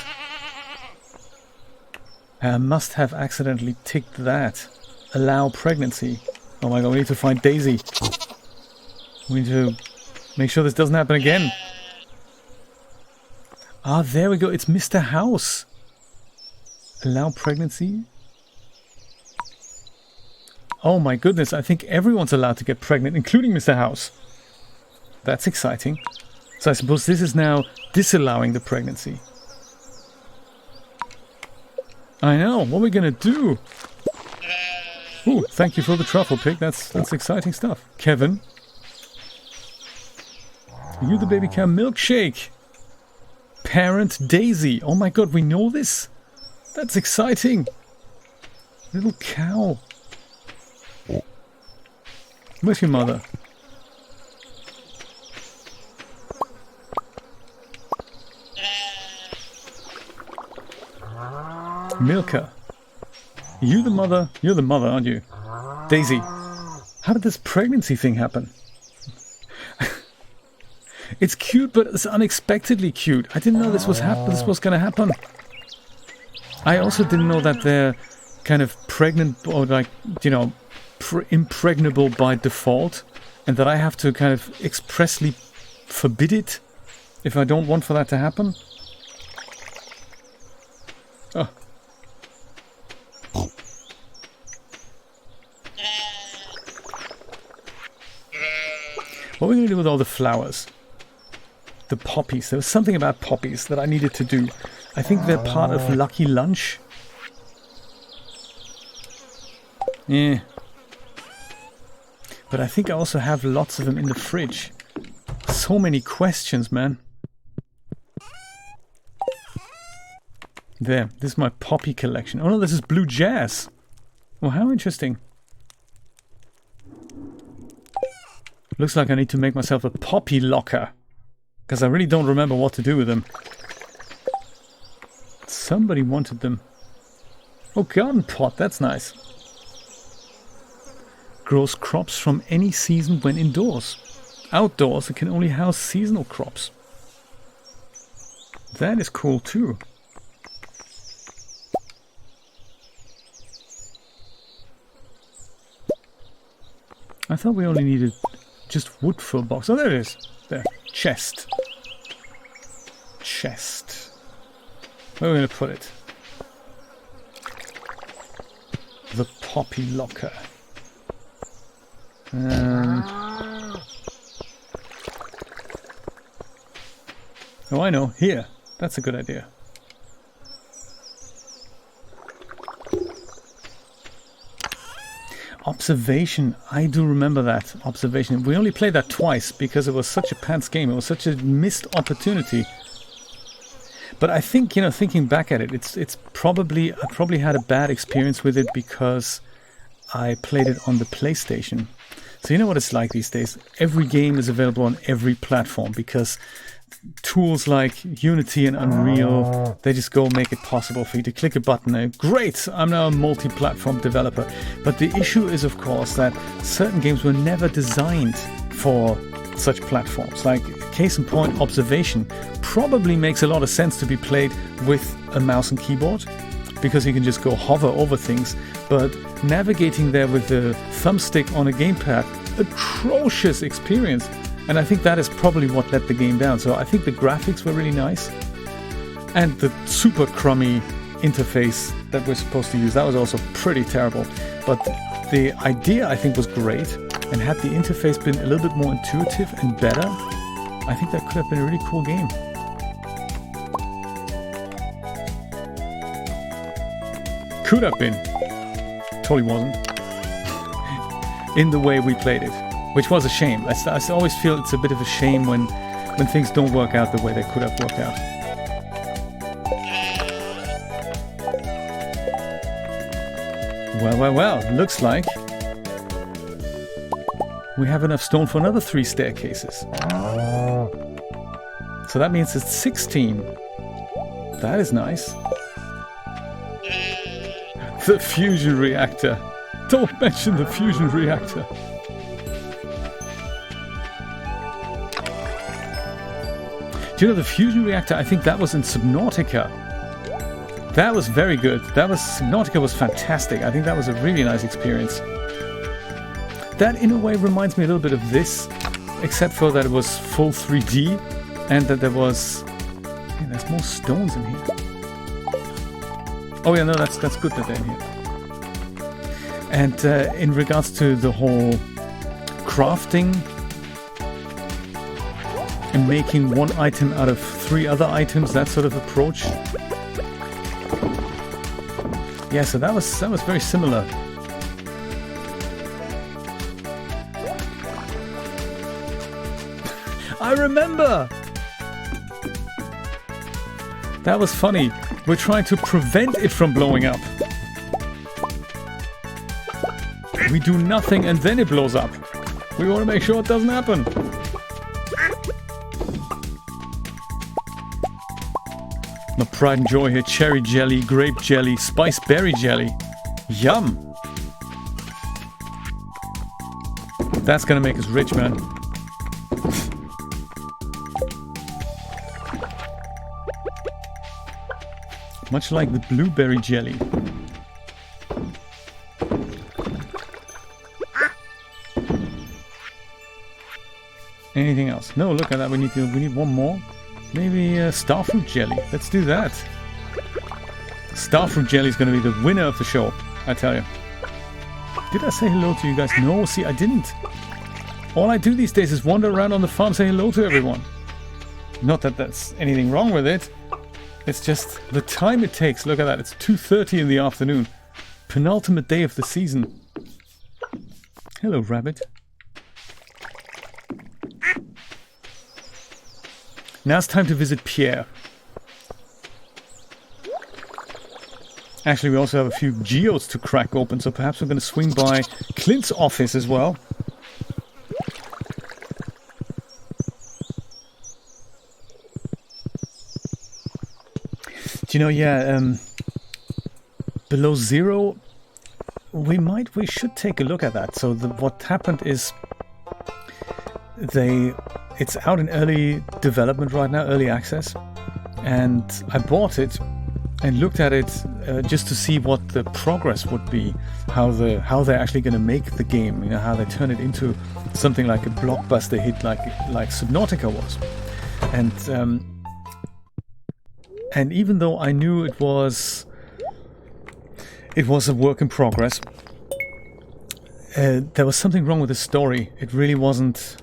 I must have accidentally ticked that. Allow pregnancy. Oh my god, we need to find Daisy. We need to make sure this doesn't happen again. Ah, there we go. It's Mr. House. Allow pregnancy. Oh my goodness, I think everyone's allowed to get pregnant, including Mr. House. That's exciting. So I suppose this is now disallowing the pregnancy. I know, what are we gonna do? Ooh, thank you for the truffle pig, that's exciting stuff. Kevin. Are you the baby cow? Milkshake. Parent Daisy. Oh my god, we know this? That's exciting. Little cow. Where's your mother? Milka. You the mother? You're the mother, aren't you? Daisy. How did this pregnancy thing happen? It's cute, but it's unexpectedly cute. I didn't know this was going to happen. I also didn't know that they're kind of pregnant or like, you know, impregnable by default, and that I have to kind of expressly forbid it if I don't want for that to happen. Oh. What are we going to do with all the flowers? The poppies. There was something about poppies that I needed to do. I think they're part of Lucky Lunch. Yeah. But I think I also have lots of them in the fridge. So many questions, man. There, this is my poppy collection. Oh no, this is blue jazz. Well, how interesting. Looks like I need to make myself a poppy locker. Because I really don't remember what to do with them. Somebody wanted them. Oh, garden pot, that's nice. Grows crops from any season when indoors. Outdoors, it can only house seasonal crops. That is cool too. I thought we only needed just wood for a box. Oh, there it is. There. Chest. Chest. Where are we going to put it? The poppy locker. Oh, I know. Here. That's a good idea. Observation. I do remember that. Observation. We only played that twice because it was such a pants game. It was such a missed opportunity. But I think, you know, thinking back at it, I probably had a bad experience with it because I played it on the PlayStation. So you know what it's like these days. Every game is available on every platform because tools like Unity and Unreal, they just go make it possible for you to click a button and great, I'm now a multi-platform developer. But the issue is, of course, that certain games were never designed for such platforms. Like, case in point, Observation probably makes a lot of sense to be played with a mouse and keyboard because you can just go hover over things, but navigating there with the thumbstick on a gamepad, atrocious experience. And I think that is probably what let the game down. So I think the graphics were really nice. And the super crummy interface that we're supposed to use, that was also pretty terrible. But the idea, I think, was great. And had the interface been a little bit more intuitive and better, I think that could have been a really cool game. Could have been. Totally wasn't. In the way we played it. Which was a shame. I always feel it's a bit of a shame when things don't work out the way they could have worked out. Well, looks like we have enough stone for another 3 staircases. So that means it's 16. That is nice. The fusion reactor. Don't mention the fusion reactor. Do you know the fusion reactor? I think that was in Subnautica. That was very good. Subnautica was fantastic. I think that was a really nice experience. That in a way reminds me a little bit of this, except for that it was full 3D and that there was... Hey, there's more stones in here. Oh yeah, no, that's good that they're in here. And in regards to the whole crafting and making one item out of 3 other items, that sort of approach. Yeah, so that was very similar. I remember! That was funny. We're trying to prevent it from blowing up. We do nothing and then it blows up. We want to make sure it doesn't happen. My pride and joy here. Cherry jelly, grape jelly, spice berry jelly. Yum! That's gonna make us rich, man. Much like the blueberry jelly. Anything else? No, look at that. We need one more. Maybe starfruit jelly. Let's do that. Starfruit jelly is going to be the winner of the show, I tell you. Did I say hello to you guys? No, see, I didn't. All I do these days is wander around on the farm, say hello to everyone. Not that that's anything wrong with it. It's just the time it takes. Look at that. It's 2:30 in the afternoon. Penultimate day of the season. Hello, rabbit. Now it's time to visit Pierre. Actually, we also have a few geodes to crack open, so perhaps we're going to swing by Clint's office as well. Do you know, yeah, below zero, we should take a look at that. So what happened is it's out in early development right now, early access, and I bought it and looked at it just to see what the progress would be, how they're actually going to make the game, you know, how they turn it into something like a blockbuster hit like Subnautica was. And even though I knew it was a work in progress, there was something wrong with the story. It really wasn't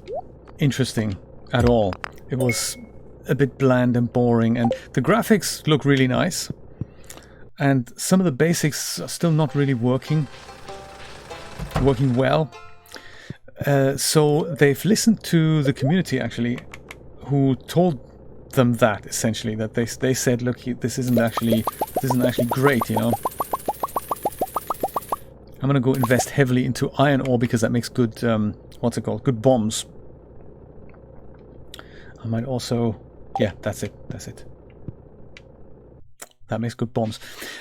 interesting at all. It was a bit bland and boring, and the graphics look really nice, and some of the basics are still not really working well. So they've listened to the community, actually, who told them that, essentially, that they said, look, this isn't actually great, you know. I'm gonna go invest heavily into iron ore because that makes good good bombs. I might also, yeah, that's it. That makes good bombs.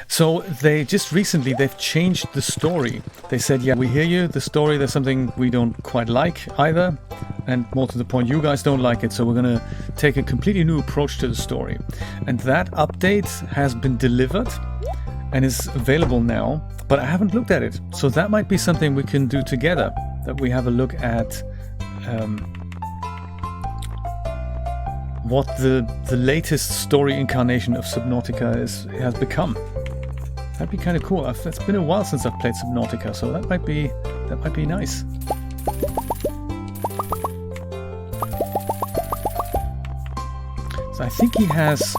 So they just recently, they've changed the story. They said, yeah, we hear you, the story, there's something we don't quite like either. And more to the point, you guys don't like it, so we're going to take a completely new approach to the story. And that update has been delivered and is available now, but I haven't looked at it. So that might be something we can do together, that we have a look at what the latest story incarnation of Subnautica has become. That'd be kind of cool. It's been a while since I've played Subnautica, so that might be nice. So I think he has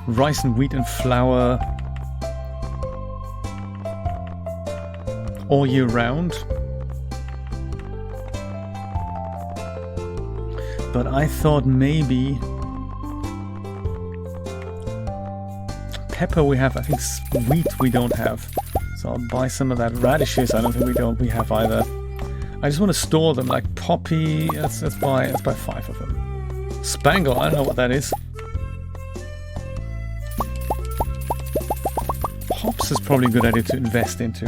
rice and wheat and flour all year round. But I thought maybe pepper we have. I think wheat we don't have. So I'll buy some of that. Radishes I don't think we have either. I just want to store them, like poppy. Let's buy 5 of them. Spangle, I don't know what that is. Hops is probably a good idea to invest into.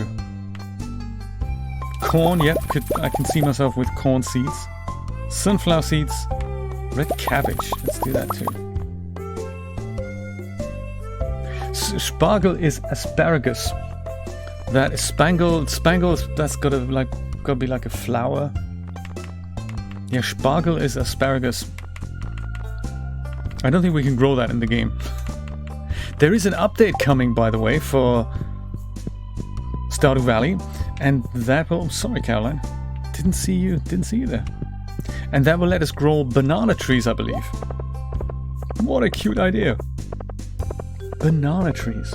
Corn, yep, I can see myself with corn seeds. Sunflower seeds, red cabbage, let's do that too. Spargel is asparagus. That is spangle, that's gotta be like a flower. Yeah, spargel is asparagus. I don't think we can grow that in the game. There is an update coming, by the way, for Stardew Valley, and that will, sorry Caroline, didn't see you there. And that will let us grow banana trees, I believe. What a cute idea. Banana trees.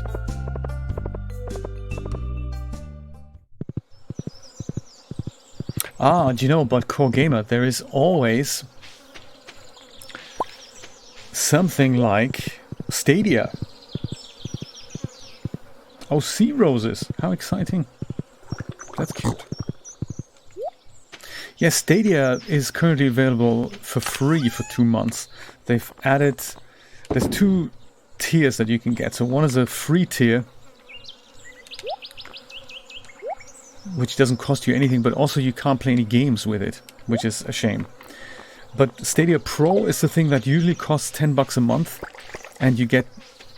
Ah, do you know about Core Gamer? There is always something like Stadia. Oh, sea roses. How exciting. That's cute. Yes, Stadia is currently available for free for 2 months. They've added, there's 2 tiers that you can get. So one is a free tier, which doesn't cost you anything, but also you can't play any games with it, which is a shame. But Stadia Pro is the thing that usually costs $10 a month, and you get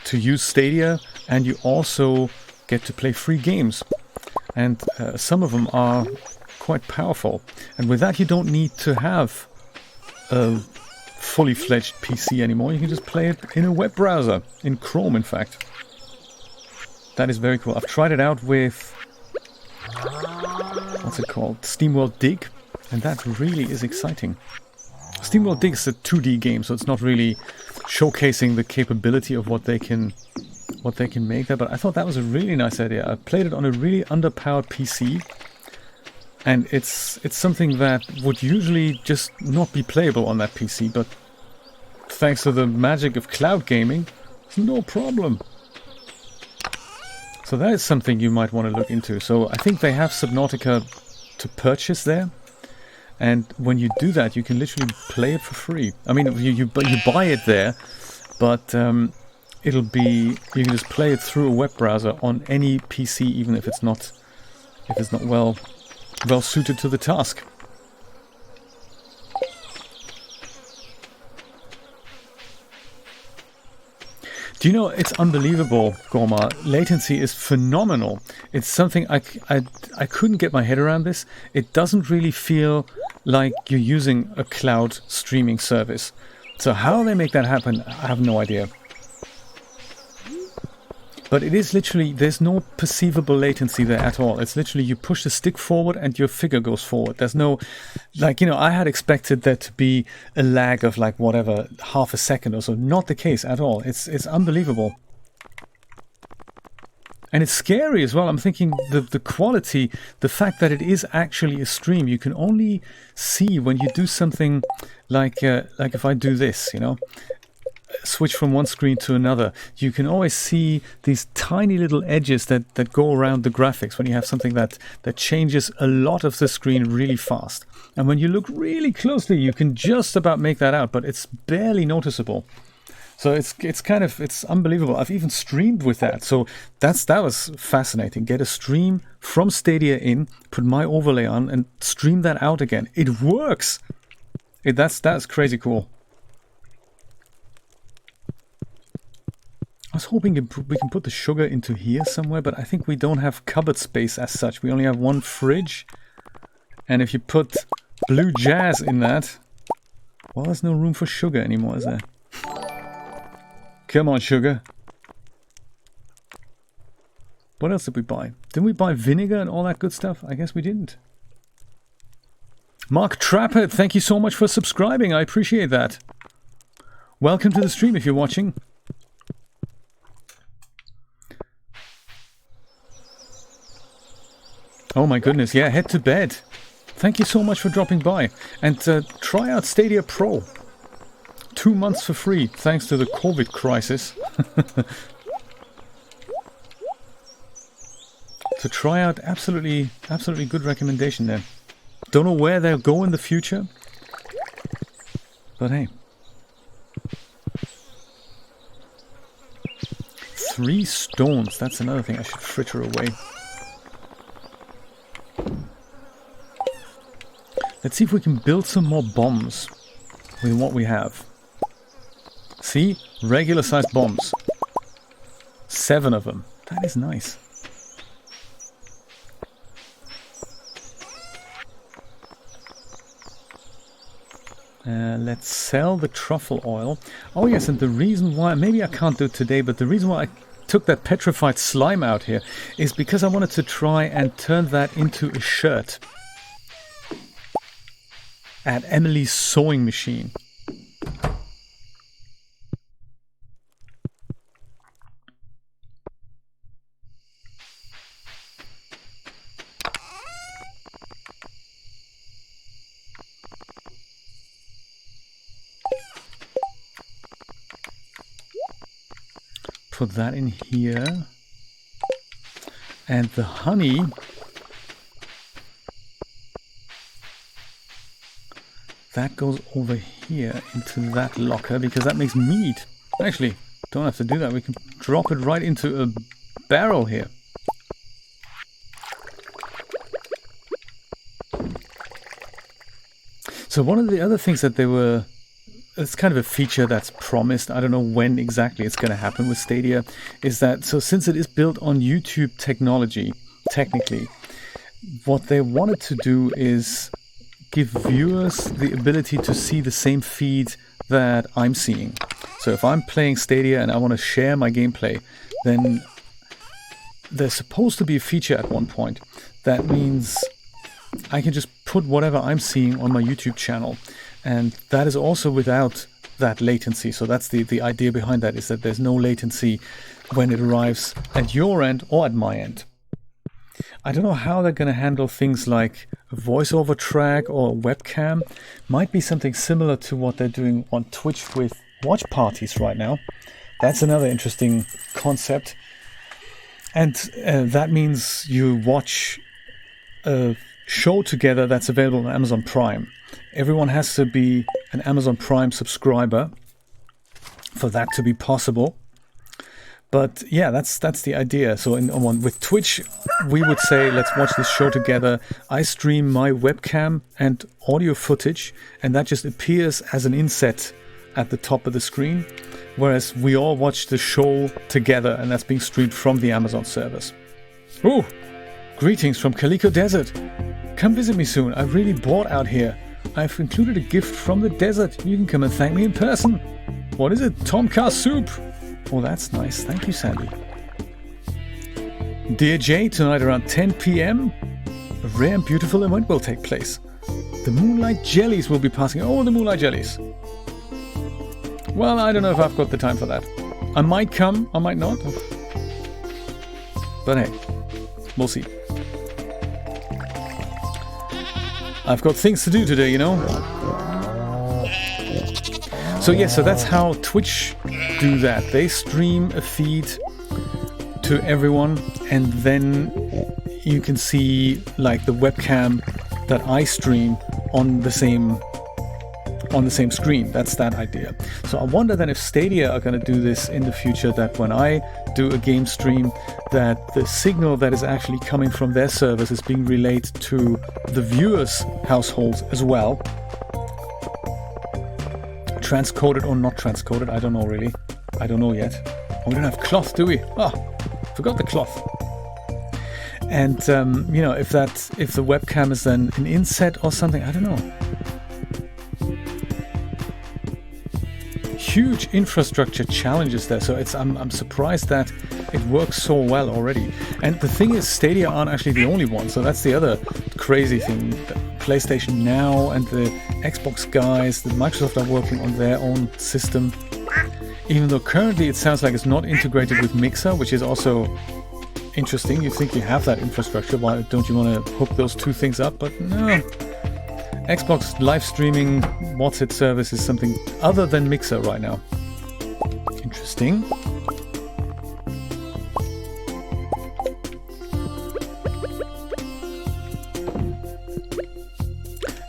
to use Stadia, and you also get to play free games. And some of them are quite powerful, and with that you don't need to have a fully fledged PC anymore. You can just play it in a web browser, in Chrome in fact. That is very cool. I've tried it out with, what's it called, SteamWorld Dig, and that really is exciting. SteamWorld Dig is a 2D game, so it's not really showcasing the capability of what they can make there, but I thought that was a really nice idea. I played it on a really underpowered PC, and it's something that would usually just not be playable on that PC, but thanks to the magic of cloud gaming, it's no problem. So that is something you might want to look into. So I think they have Subnautica to purchase there. And when you do that, you can literally play it for free. I mean, you buy it there, but it'll be, you can just play it through a web browser on any PC, even if it's not well suited to the task. Do you know, it's unbelievable, Gorma. Latency is phenomenal. It's something I couldn't get my head around this. It doesn't really feel like you're using a cloud streaming service. So how they make that happen, I have no idea. But it is literally, there's no perceivable latency there at all. It's literally you push the stick forward and your figure goes forward. There's no, like, you know, I had expected there to be a lag of like whatever, half a second or so. Not the case at all. It's unbelievable. And it's scary as well. I'm thinking the quality, the fact that it is actually a stream, you can only see when you do something like if I do this, you know, switch from one screen to another, you can always see these tiny little edges that go around the graphics when you have something that changes a lot of the screen really fast. And when you look really closely, you can just about make that out, but it's barely noticeable. So it's unbelievable. I've even streamed with that. So that was fascinating. Get a stream from Stadia in, put my overlay on, and stream that out again. It works. That's crazy cool. I was hoping we can put the sugar into here somewhere, but I think we don't have cupboard space as such. We only have one fridge. And if you put blue jazz in that, well, there's no room for sugar anymore, is there? Come on, sugar. What else did we buy? Didn't we buy vinegar and all that good stuff? I guess we didn't. Mark Trappert, thank you so much for subscribing. I appreciate that. Welcome to the stream if you're watching. Oh my goodness, yeah, head to bed. Thank you so much for dropping by. And try out Stadia Pro. 2 months for free, thanks to the COVID crisis. So try out, absolutely good recommendation there. Don't know where they'll go in the future. But hey. 3 stones, that's another thing I should fritter away. Let's see if we can build some more bombs with what we have. See? Regular sized bombs. 7 of them. That is nice. Let's sell the truffle oil. Oh yes, and the reason why, maybe I can't do it today, but the reason why I took that petrified slime out here is because I wanted to try and turn that into a shirt. At Emily's sewing machine. Put that in here. And the honey, that goes over here into that locker because that makes meat. Actually, don't have to do that. We can drop it right into a barrel here. So one of the other things that they were, it's kind of a feature that's promised, I don't know when exactly it's going to happen with Stadia, is that, so since it is built on YouTube technology, technically, what they wanted to do is give viewers the ability to see the same feed that I'm seeing. So if I'm playing Stadia and I want to share my gameplay, then there's supposed to be a feature at one point that means I can just put whatever I'm seeing on my YouTube channel, and that is also without that latency. So that's the idea behind that, is that there's no latency when it arrives at your end or at my end. I don't know how they're going to handle things like a voiceover track or a webcam. Might be something similar to what they're doing on Twitch with watch parties right now. That's another interesting concept. And that means you watch a show together that's available on Amazon Prime. Everyone has to be an Amazon Prime subscriber for that to be possible. But yeah, that's the idea. So with Twitch, we would say, let's watch this show together. I stream my webcam and audio footage, and that just appears as an inset at the top of the screen. Whereas we all watch the show together, and that's being streamed from the Amazon servers. Ooh, greetings from Calico Desert. Come visit me soon. I'm really bored out here. I've included a gift from the desert. You can come and thank me in person. What is it? Tomka soup. Oh, that's nice. Thank you, Sandy. Dear Jay, tonight around 10 p.m., a rare and beautiful event will take place. The Moonlight Jellies will be passing. Oh, the Moonlight Jellies. Well, I don't know if I've got the time for that. I might come, I might not. But hey, we'll see. I've got things to do today, you know. So yeah, so that's how Twitch do that. They stream a feed to everyone, and then you can see like the webcam that I stream on the same screen. That's that idea. So I wonder then if Stadia are going to do this in the future, that when I do a game stream, that the signal that is actually coming from their servers is being relayed to the viewers' households as well. Transcoded or not transcoded, I don't know really. I don't know yet. Oh, we don't have cloth, do we? Ah, forgot the cloth. And you know, if the webcam is then an inset or something, I don't know. Huge infrastructure challenges there, so I'm surprised that it works so well already. And the thing is, Stadia aren't actually the only one, so that's the other crazy thing. The PlayStation Now and the Xbox guys, the Microsoft are working on their own system, even though currently it sounds like it's not integrated with Mixer, which is also interesting. You think you have that infrastructure, why don't you want to hook those two things up? But no. Xbox live streaming what's it service is something other than Mixer right now. Interesting.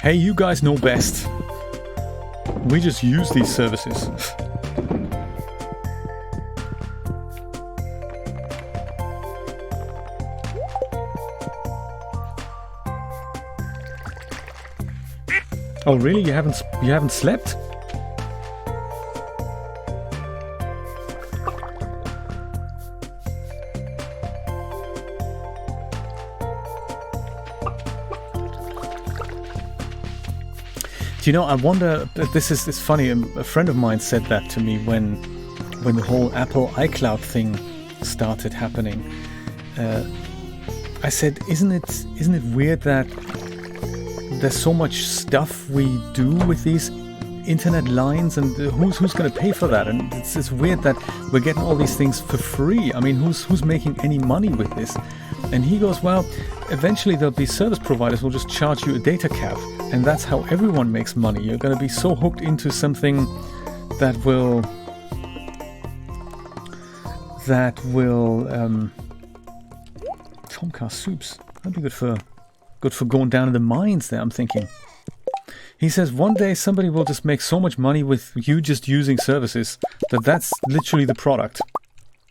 Hey, you guys know best. We just use these services. Oh really? You haven't slept? Do you know, I wonder, this is funny, a friend of mine said that to me when the whole Apple iCloud thing started happening. I said, isn't it weird that there's so much stuff we do with these internet lines, and who's going to pay for that? And it's weird that we're getting all these things for free. I mean, who's making any money with this? And he goes, well, eventually there'll be service providers who will just charge you a data cap, and that's how everyone makes money. You're going to be so hooked into something that will Tomka soups. That'd be good for going down in the mines there, I'm thinking. He says one day somebody will just make so much money with you just using services that's literally the product.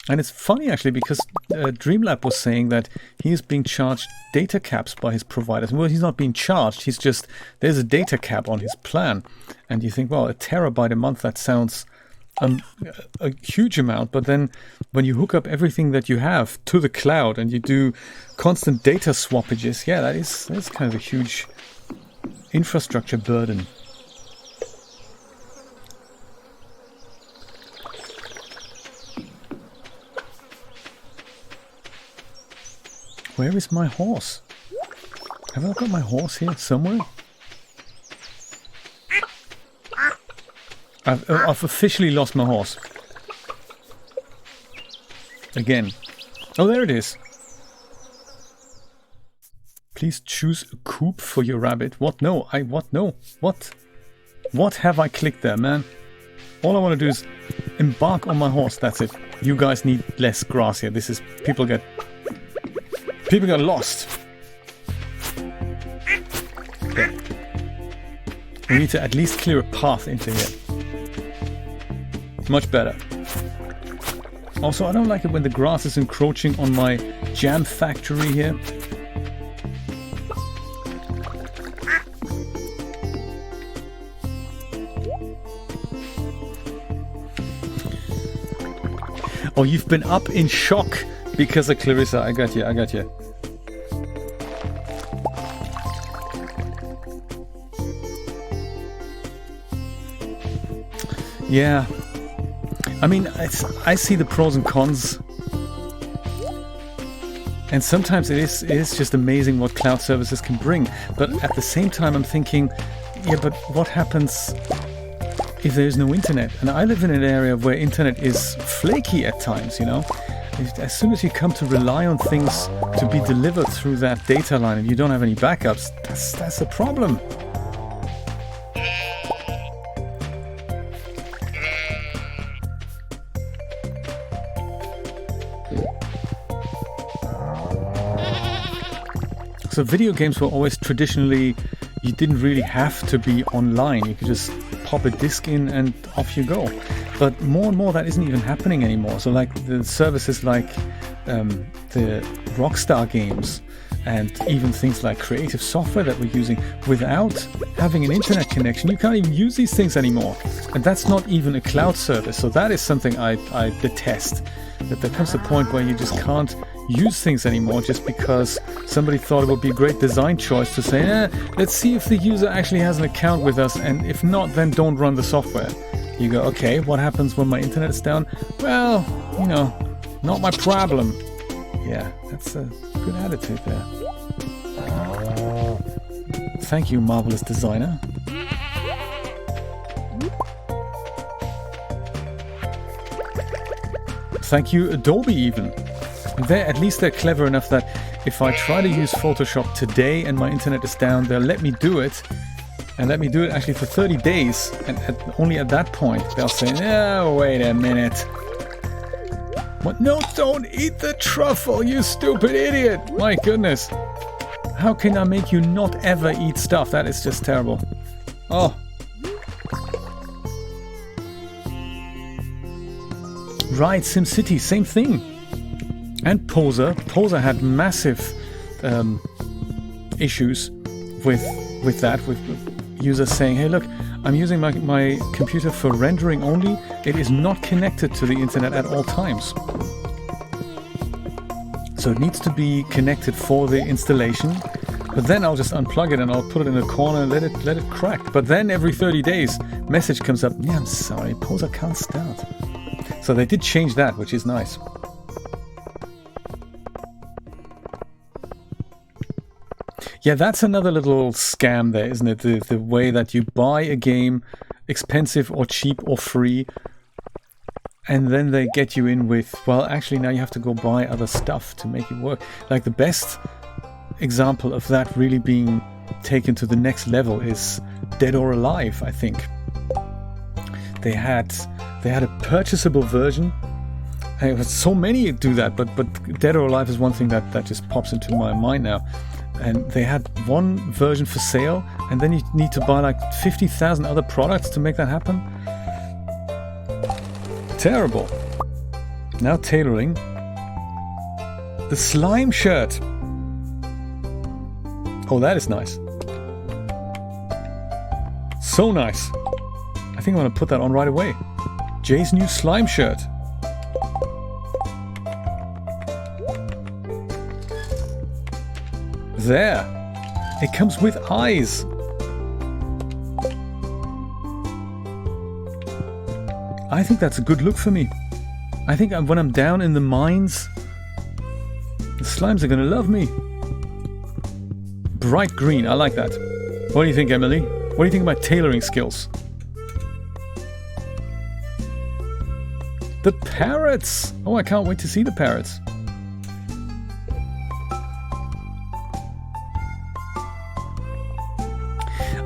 And it's funny actually, because Dreamlab was saying that he is being charged data caps by his providers. Well, he's not being charged, there's a data cap on his plan. And you think, well, a terabyte a month, that sounds a huge amount, but then when you hook up everything that you have to the cloud and you do constant data swappages, yeah, that's kind of a huge infrastructure burden. Where is my horse? Have I got my horse here somewhere? I've officially lost my horse. Again. Oh, there it is. Please choose a coop for your rabbit. What? No. What? No. What? What have I clicked there, man? All I want to do is embark on my horse. That's it. You guys need less grass here. This is... People get lost. Okay. We need to at least clear a path into here. Much better. Also, I don't like it when the grass is encroaching on my jam factory here. Oh, you've been up in shock because of Clarissa. I got you, I got you. Yeah. I mean, I see the pros and cons. And sometimes it is just amazing what cloud services can bring. But at the same time, I'm thinking, yeah, but what happens if there's no internet? And I live in an area where internet is flaky at times, you know? As soon as you come to rely on things to be delivered through that data line and you don't have any backups, that's a problem. So video games were always traditionally, you didn't really have to be online. You could just pop a disc in and off you go. But more and more that isn't even happening anymore. So like the services like the Rockstar games and even things like creative software that we're using, without having an internet connection, you can't even use these things anymore. And that's not even a cloud service. So that is something I detest. That there comes a point where you just can't use things anymore just because somebody thought it would be a great design choice to say, let's see if the user actually has an account with us, and if not, then don't run the software. You go, okay, what happens when my internet is down? Well, you know, not my problem. Yeah, that's a good attitude there. Thank you, marvelous designer. Thank you, Adobe, even. At least they're clever enough that if I try to use Photoshop today and my internet is down, they'll let me do it. And let me do it actually for 30 days. And only at that point, they'll say, oh, wait a minute. What? No, don't eat the truffle, you stupid idiot. My goodness. How can I make you not ever eat stuff? That is just terrible. Oh. Right, SimCity, same thing. And Poser. Poser had massive issues with that, with users saying, hey, look, I'm using my computer for rendering only. It is not connected to the internet at all times. So it needs to be connected for the installation. But then I'll just unplug it and I'll put it in a corner and let it crack. But then every 30 days, message comes up, yeah, I'm sorry, Poser can't start. So they did change that, which is nice. Yeah, that's another little scam there, isn't it? The way that you buy a game, expensive or cheap or free, and then they get you in with, well, actually now you have to go buy other stuff to make it work. Like the best example of that really being taken to the next level is Dead or Alive, I think. They had a purchasable version. So many do that, but Dead or Alive is one thing that just pops into my mind now. And they had one version for sale, and then you need to buy like 50,000 other products to make that happen. Terrible. Now tailoring. The slime shirt. Oh, that is nice. So nice. I think I'm going to put that on right away. Jay's new slime shirt. There. It comes with eyes. I think that's a good look for me. I think when I'm down in the mines, the slimes are going to love me. Bright green. I like that. What do you think, Emily? What do you think of my tailoring skills? The parrots! Oh, I can't wait to see the parrots.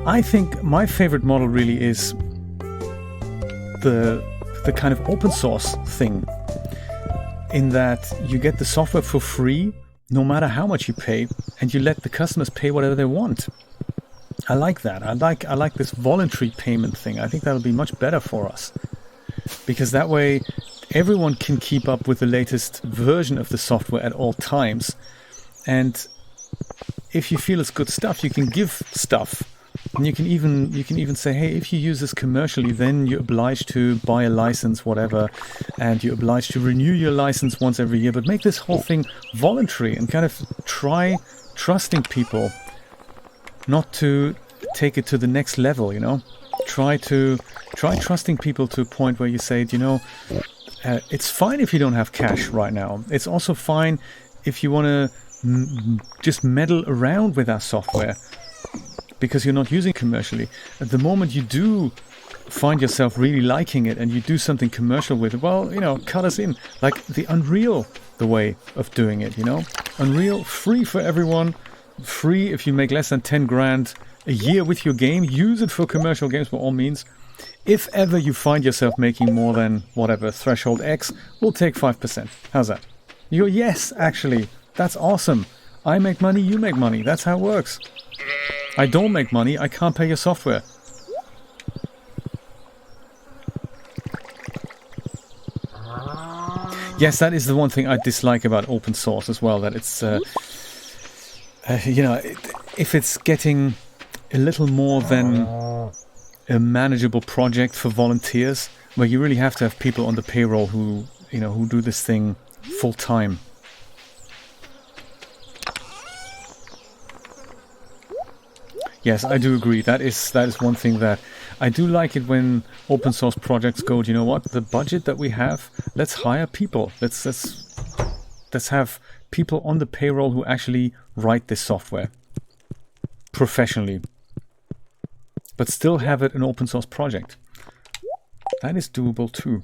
I think my favorite model really is the kind of open source thing, in that you get the software for free no matter how much you pay, and you let the customers pay whatever they want. I like that. I like this voluntary payment thing. I think that'll be much better for us, because that way everyone can keep up with the latest version of the software at all times. And if you feel it's good stuff, you can give stuff. And you can even say, hey, if you use this commercially, then you're obliged to buy a license, whatever, and you're obliged to renew your license once every year. But make this whole thing voluntary and kind of try trusting people, not to take it to the next level, you know. Try trusting people to a point where you say, you know, it's fine if you don't have cash right now. It's also fine if you want to just meddle around with our software, because you're not using it commercially. At the moment you do find yourself really liking it and you do something commercial with it, well, you know, cut us in. Like the Unreal, the way of doing it, you know. Unreal, free for everyone. Free if you make less than 10 grand a year with your game. Use it for commercial games by all means. If ever you find yourself making more than, whatever, threshold X, we'll take 5%. How's that? You go, yes, actually, that's awesome. I make money, you make money. That's how it works. I don't make money, I can't pay your software. Yes, that is the one thing I dislike about open source as well, that it's, you know, if it's getting a little more than a manageable project for volunteers, where you really have to have people on the payroll who, you know, who do this thing full time. Yes, I do agree. That is one thing that I do like it when open source projects go, do you know what? The budget that we have, let's hire people. Let's have people on the payroll who actually write this software professionally, but still have it an open source project. That is doable too.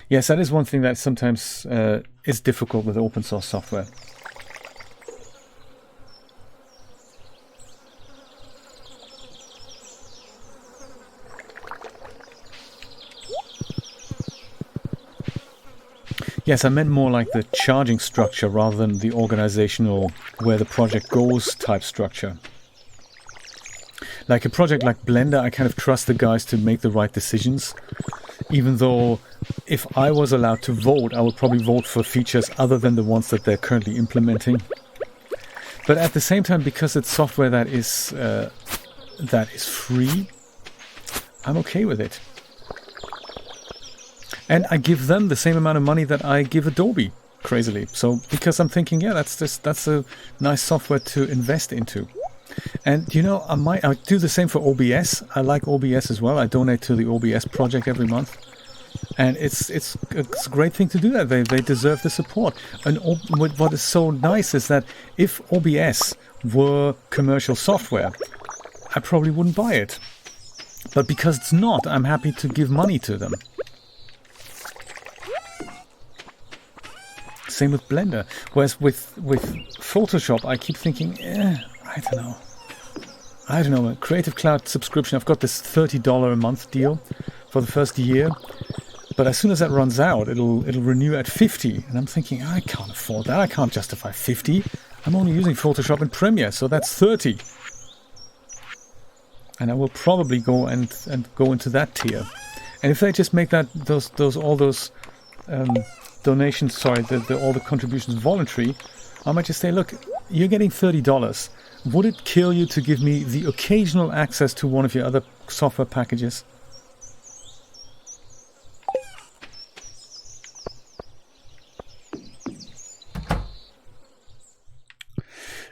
Yes, that is one thing that sometimes is difficult with open source software. Yes, I meant more like the charging structure rather than the organizational where the project goes type structure. Like a project like Blender, I kind of trust the guys to make the right decisions. Even though if I was allowed to vote, I would probably vote for features other than the ones that they're currently implementing. But at the same time, because it's software that is free, I'm okay with it. And I give them the same amount of money that I give Adobe, crazily. So, because I'm thinking, yeah, that's a nice software to invest into. And, you know, I do the same for OBS. I like OBS as well. I donate to the OBS project every month. And it's a great thing to do that. They deserve the support. And what is so nice is that if OBS were commercial software, I probably wouldn't buy it. But because it's not, I'm happy to give money to them. Same with Blender. Whereas with Photoshop, I keep thinking, I don't know. A Creative Cloud subscription, I've got this $30 a month deal for the first year. But as soon as that runs out, it'll renew at $50. And I'm thinking, I can't afford that. I can't justify $50. I'm only using Photoshop and Premiere, so that's $30. And I will probably go and go into that tier. And if they just make that all those donations, all the contributions voluntary, I might just say, look, you're getting $30. Would it kill you to give me the occasional access to one of your other software packages?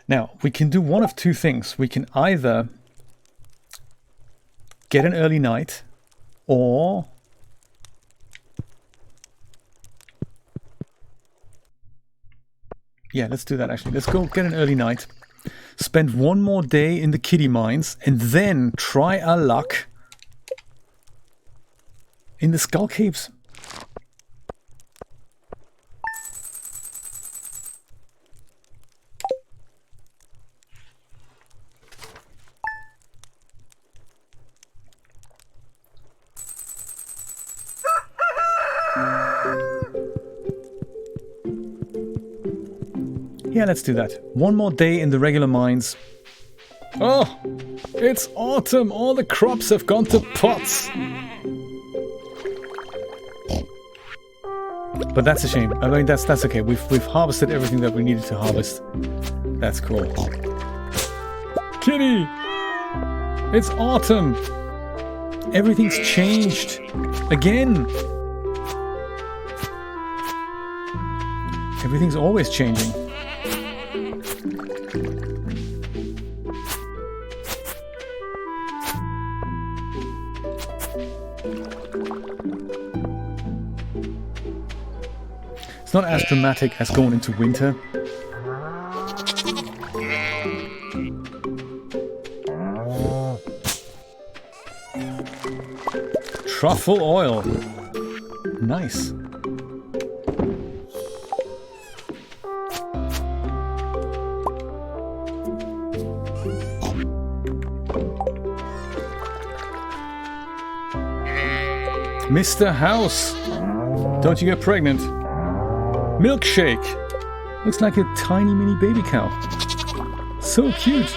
Now, we can do one of two things. We can either get an early night, or yeah, let's do that actually. Let's go get an early night, spend one more day in the kiddie mines, and then try our luck in the Skull Caves. Yeah, let's do that. One more day in the regular mines. Oh, it's autumn. All the crops have gone to pots. But that's a shame. I mean, that's okay. We've harvested everything that we needed to harvest. That's cool. Kitty! It's autumn! Everything's changed! Again! Everything's always changing. It's not as dramatic as going into winter. Truffle oil. Nice. Mr. House. Don't you get pregnant? Milkshake. Looks like a tiny mini baby cow. So cute.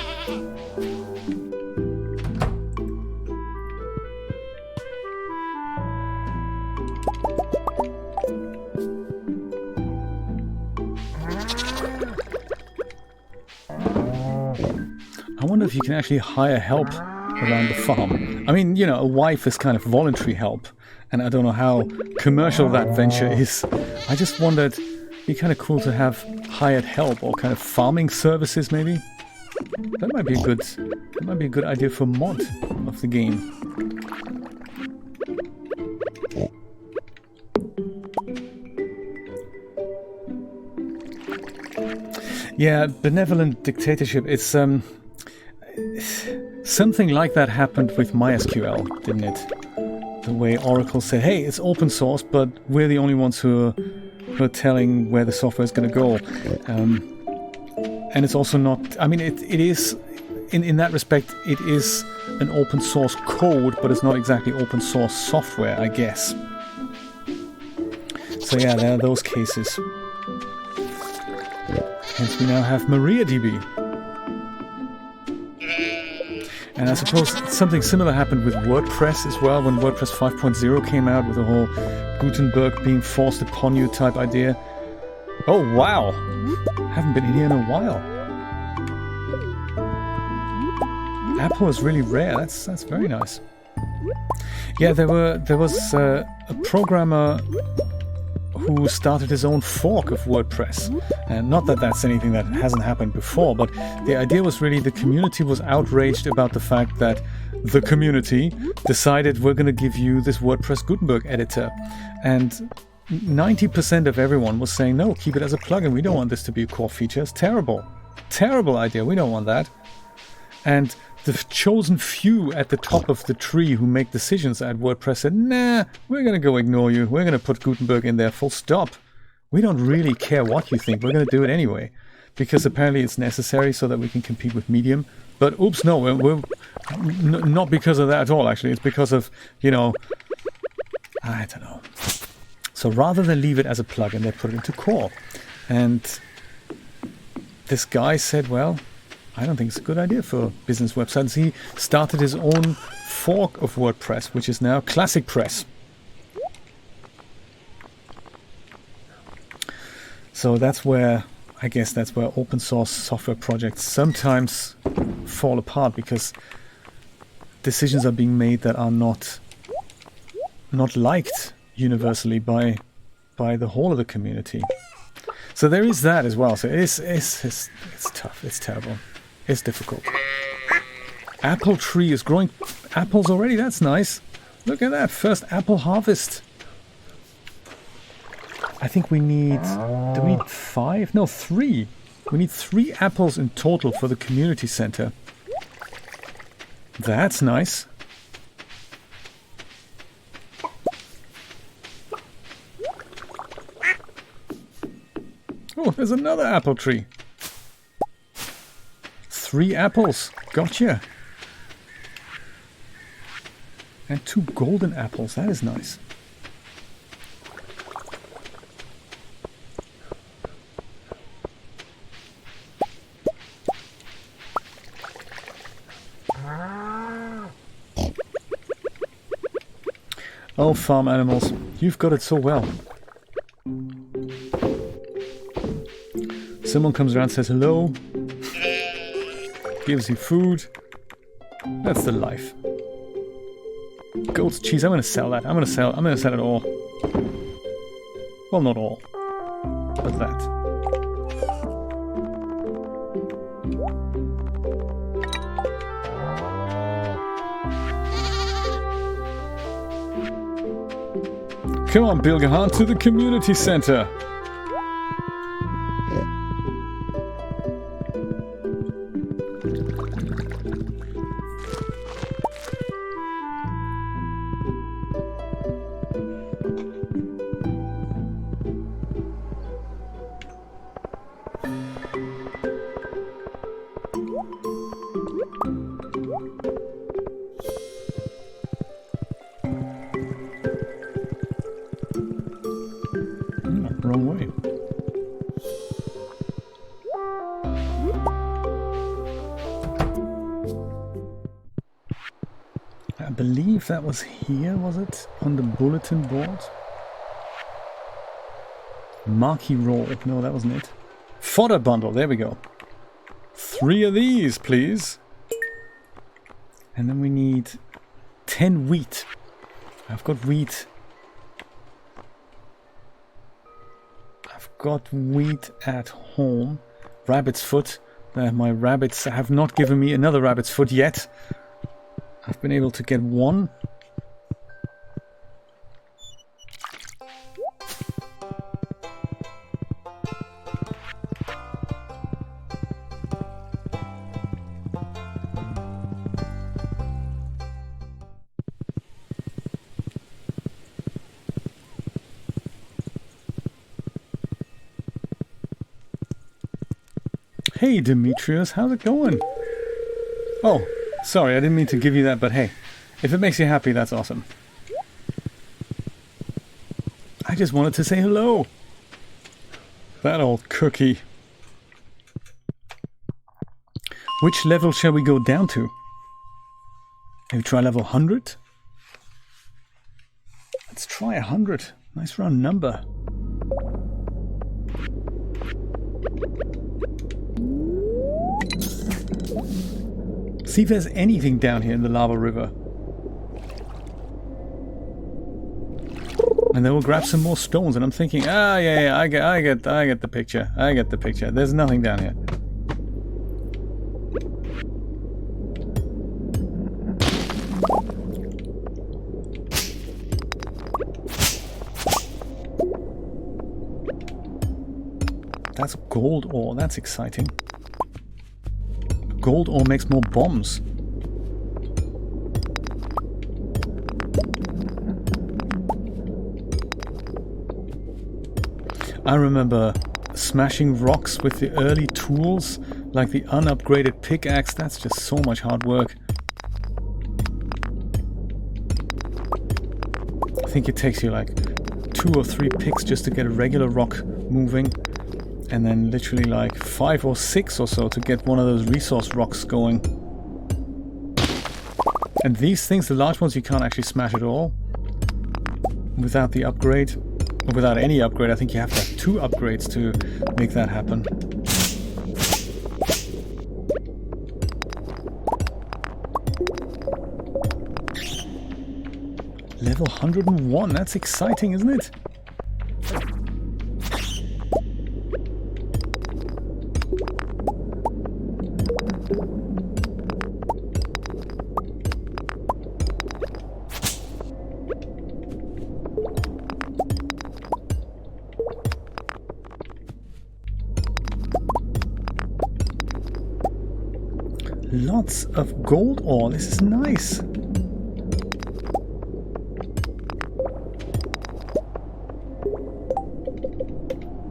I wonder if you can actually hire help around the farm. I mean, you know, a wife is kind of voluntary help, and I don't know how commercial that venture is. I just wondered, it'd be kind of cool to have hired help or kind of farming services, maybe. That might be a good idea for mod of the game. Yeah, benevolent dictatorship. It's something like that happened with MySQL, didn't it? The way Oracle said, "Hey, it's open source, but we're the only ones who are telling where the software is going to go." And it's also not. I mean, it is in that respect, it is an open source code, but it's not exactly open source software, I guess. So yeah, there are those cases. Hence we now have MariaDB. And I suppose something similar happened with WordPress as well, when WordPress 5.0 came out with the whole Gutenberg being forced upon you type idea. Oh wow! Haven't been in here in a while. Apple is really rare, that's very nice. Yeah, there was a programmer who started his own fork of WordPress. And not that that's anything that hasn't happened before, but the idea was really the community was outraged about the fact that the community decided we're going to give you this WordPress Gutenberg editor. And 90% of everyone was saying, no, keep it as a plugin. We don't want this to be a core feature. It's terrible. Terrible idea. We don't want that. And the chosen few at the top of the tree who make decisions at WordPress said, nah, we're going to go ignore you. We're going to put Gutenberg in there full stop. We don't really care what you think. We're going to do it anyway. Because apparently it's necessary so that we can compete with Medium. But oops, no, we're not because of that at all, actually. It's because of, you know, I don't know. So rather than leave it as a plugin, they put it into core. And this guy said, well, I don't think it's a good idea for business websites. He started his own fork of WordPress, which is now Classic Press. So that's where, I guess that's where open source software projects sometimes fall apart, because decisions are being made that are not liked universally by the whole of the community. So there is that as well. So it's tough. It's terrible. It's difficult. Apple tree is growing apples already. That's nice. Look at that. First apple harvest. I think we need... Do we need 5? No, 3. We need 3 apples in total for the community center. That's nice. Oh, there's another apple tree. 3 apples. Gotcha. And 2 golden apples. That is nice. Oh, farm animals, you've got it so well. Someone comes around, says hello, gives you food. That's the life. Goat's cheese, I'm gonna sell that. I'm gonna sell it all. Well, not all, but that. Come on, Bilgahan, to the community center. Wrong way. I believe that was here, was it? On the bulletin board? Marquee roll. No, that wasn't it. Fodder bundle. There we go. 3 of these, please. And then we need 10 wheat. I've got wheat. Got wheat at home. Rabbit's foot. My rabbits have not given me another rabbit's foot yet. I've been able to get one. Hey Demetrius, how's it going? Oh, sorry, I didn't mean to give you that, but hey, if it makes you happy, that's awesome. I just wanted to say hello. That old cookie. Which level shall we go down to? Maybe try level 100? Let's try 100. Nice round number. See if there's anything down here in the lava river. And then we'll grab some more stones, and I'm thinking, yeah, I get the picture. I get the picture. There's nothing down here. That's gold ore. That's exciting. Gold ore makes more bombs. I remember smashing rocks with the early tools, like the unupgraded pickaxe. That's just so much hard work. I think it takes you like 2 or 3 picks just to get a regular rock moving. And then literally like 5 or 6 or so to get one of those resource rocks going. And these things, the large ones, you can't actually smash at all. Without the upgrade. Or without any upgrade. I think you have to have 2 upgrades to make that happen. Level 101, that's exciting, isn't it? Lots of gold ore, this is nice.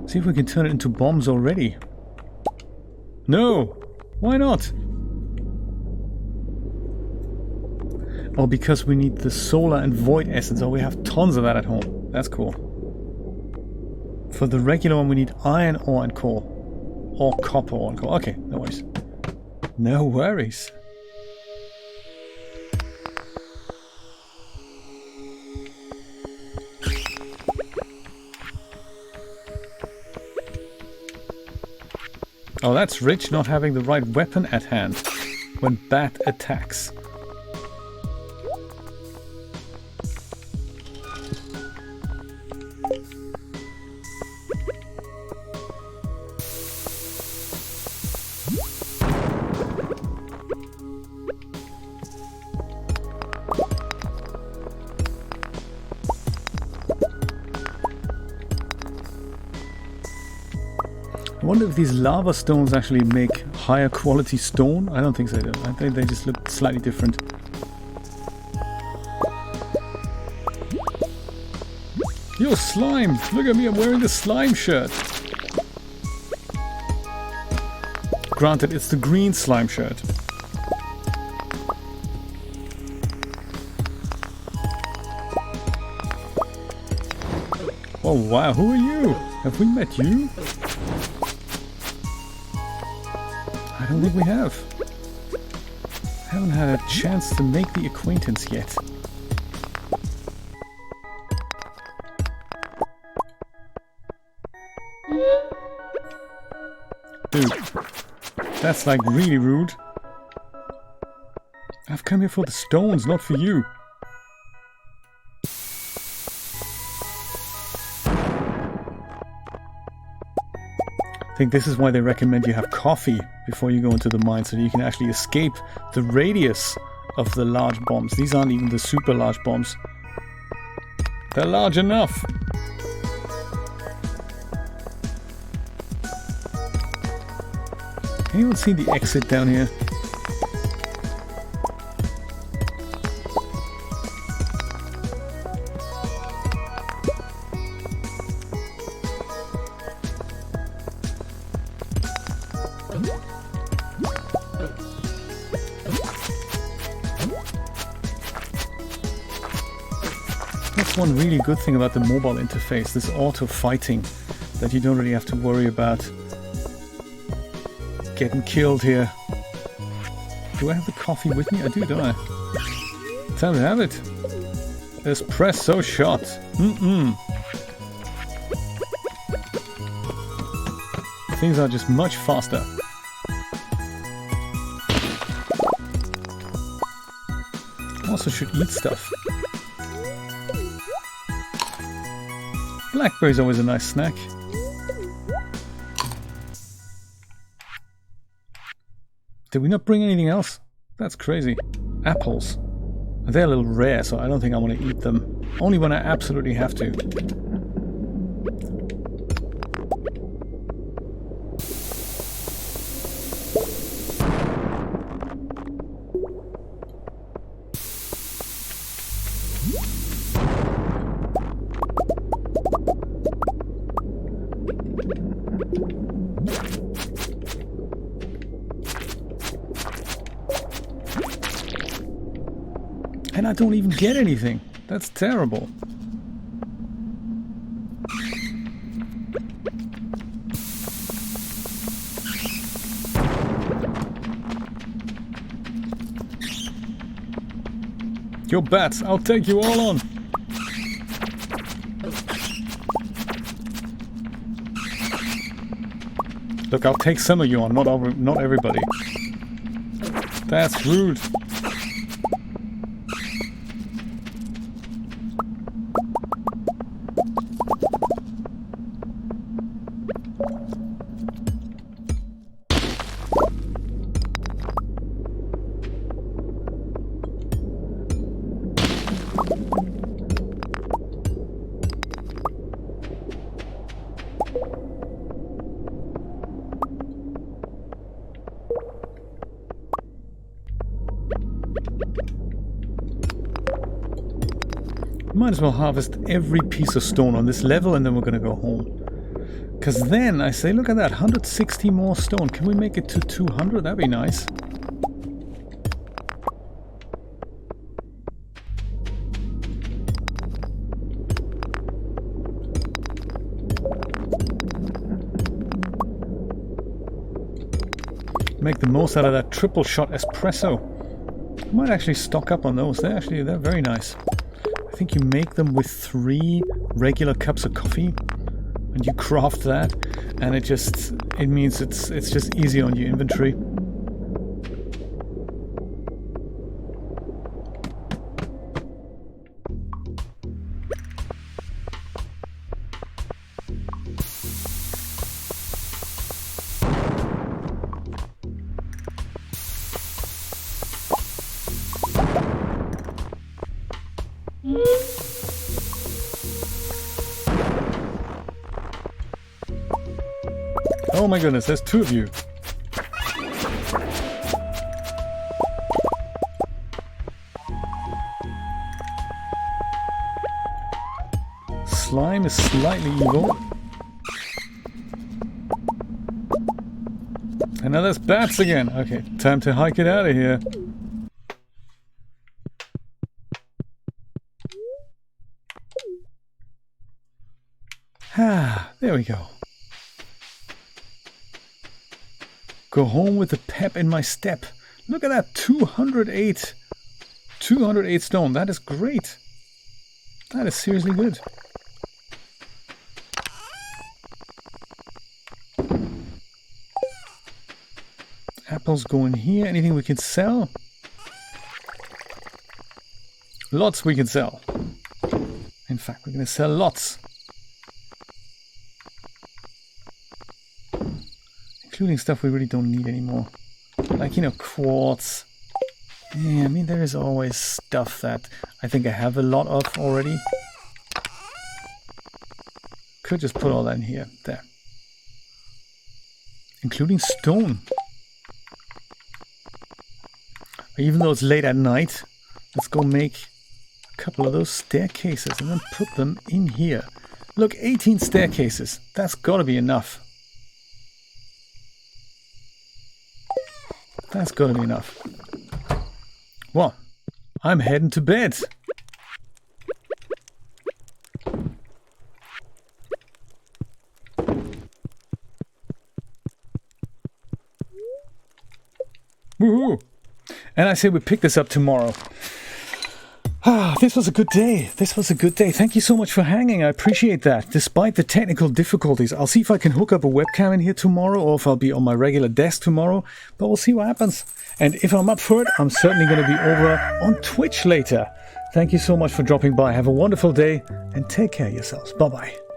See if we can turn it into bombs already. No! Why not? Oh, because we need the solar and void essence. Oh, we have tons of that at home. That's cool. For the regular one we need iron ore and coal. Or copper ore and coal. Okay, no worries. No worries. Oh, that's rich, not having the right weapon at hand when bat attacks. I wonder if these lava stones actually make higher quality stone. I don't think they do. I think they just look slightly different. Yo, slime! Look at me, I'm wearing the slime shirt. Granted, it's the green slime shirt. Oh wow, who are you? Have we met you? I don't think we have. I haven't had a chance to make the acquaintance yet. Dude, that's like really rude. I've come here for the stones, not for you. I think this is why they recommend you have coffee before you go into the mine, so that you can actually escape the radius of the large bombs. These aren't even the super large bombs. They're large enough. Anyone see the exit down here? That's one really good thing about the mobile interface, this auto fighting, that you don't really have to worry about getting killed here. Do I have the coffee with me? I do, don't I? Time to have it. Espresso shot. Things are just much faster. Also should eat stuff. Blackberry's always a nice snack. Did we not bring anything else? That's crazy. Apples. They're a little rare, so I don't think I want to eat them. Only when I absolutely have to. And I don't even get anything. That's terrible. Your bats, I'll take you all on. Look, I'll take some of you on, not everybody. That's rude. Might as well harvest every piece of stone on this level and then we're gonna go home. Because then I say, look at that, 160 more stone. Can we make it to 200? That'd be nice. Make the most out of that triple shot espresso. I might actually stock up on those. They're very nice. I think you make them with 3 regular cups of coffee. and you craft that, and it means it's just easy on your inventory. Oh my goodness, there's two of you. Slime is slightly evil. And now there's bats again. Okay, time to hike it out of here. Ah, there we go. Go home with the pep in my step. Look at that, 208 stone. That is great. That is seriously good. Apples go in here. Anything we can sell? Lots we can sell. In fact, we're going to sell lots. Including stuff we really don't need anymore. Like, you know, quartz. Yeah, I mean, there is always stuff that I think I have a lot of already. Could just put all that in here. There. Including stone. Even though it's late at night, let's go make a couple of those staircases and then put them in here. Look, 18 staircases. That's gotta be enough. That's gotta be enough. Well, I'm heading to bed. Woohoo! And I say we pick this up tomorrow. Ah, this was a good day. This was a good day. Thank you so much for hanging. I appreciate that. Despite the technical difficulties, I'll see if I can hook up a webcam in here tomorrow or if I'll be on my regular desk tomorrow. But we'll see what happens. And if I'm up for it, I'm certainly going to be over on Twitch later. Thank you so much for dropping by. Have a wonderful day and take care of yourselves. Bye-bye.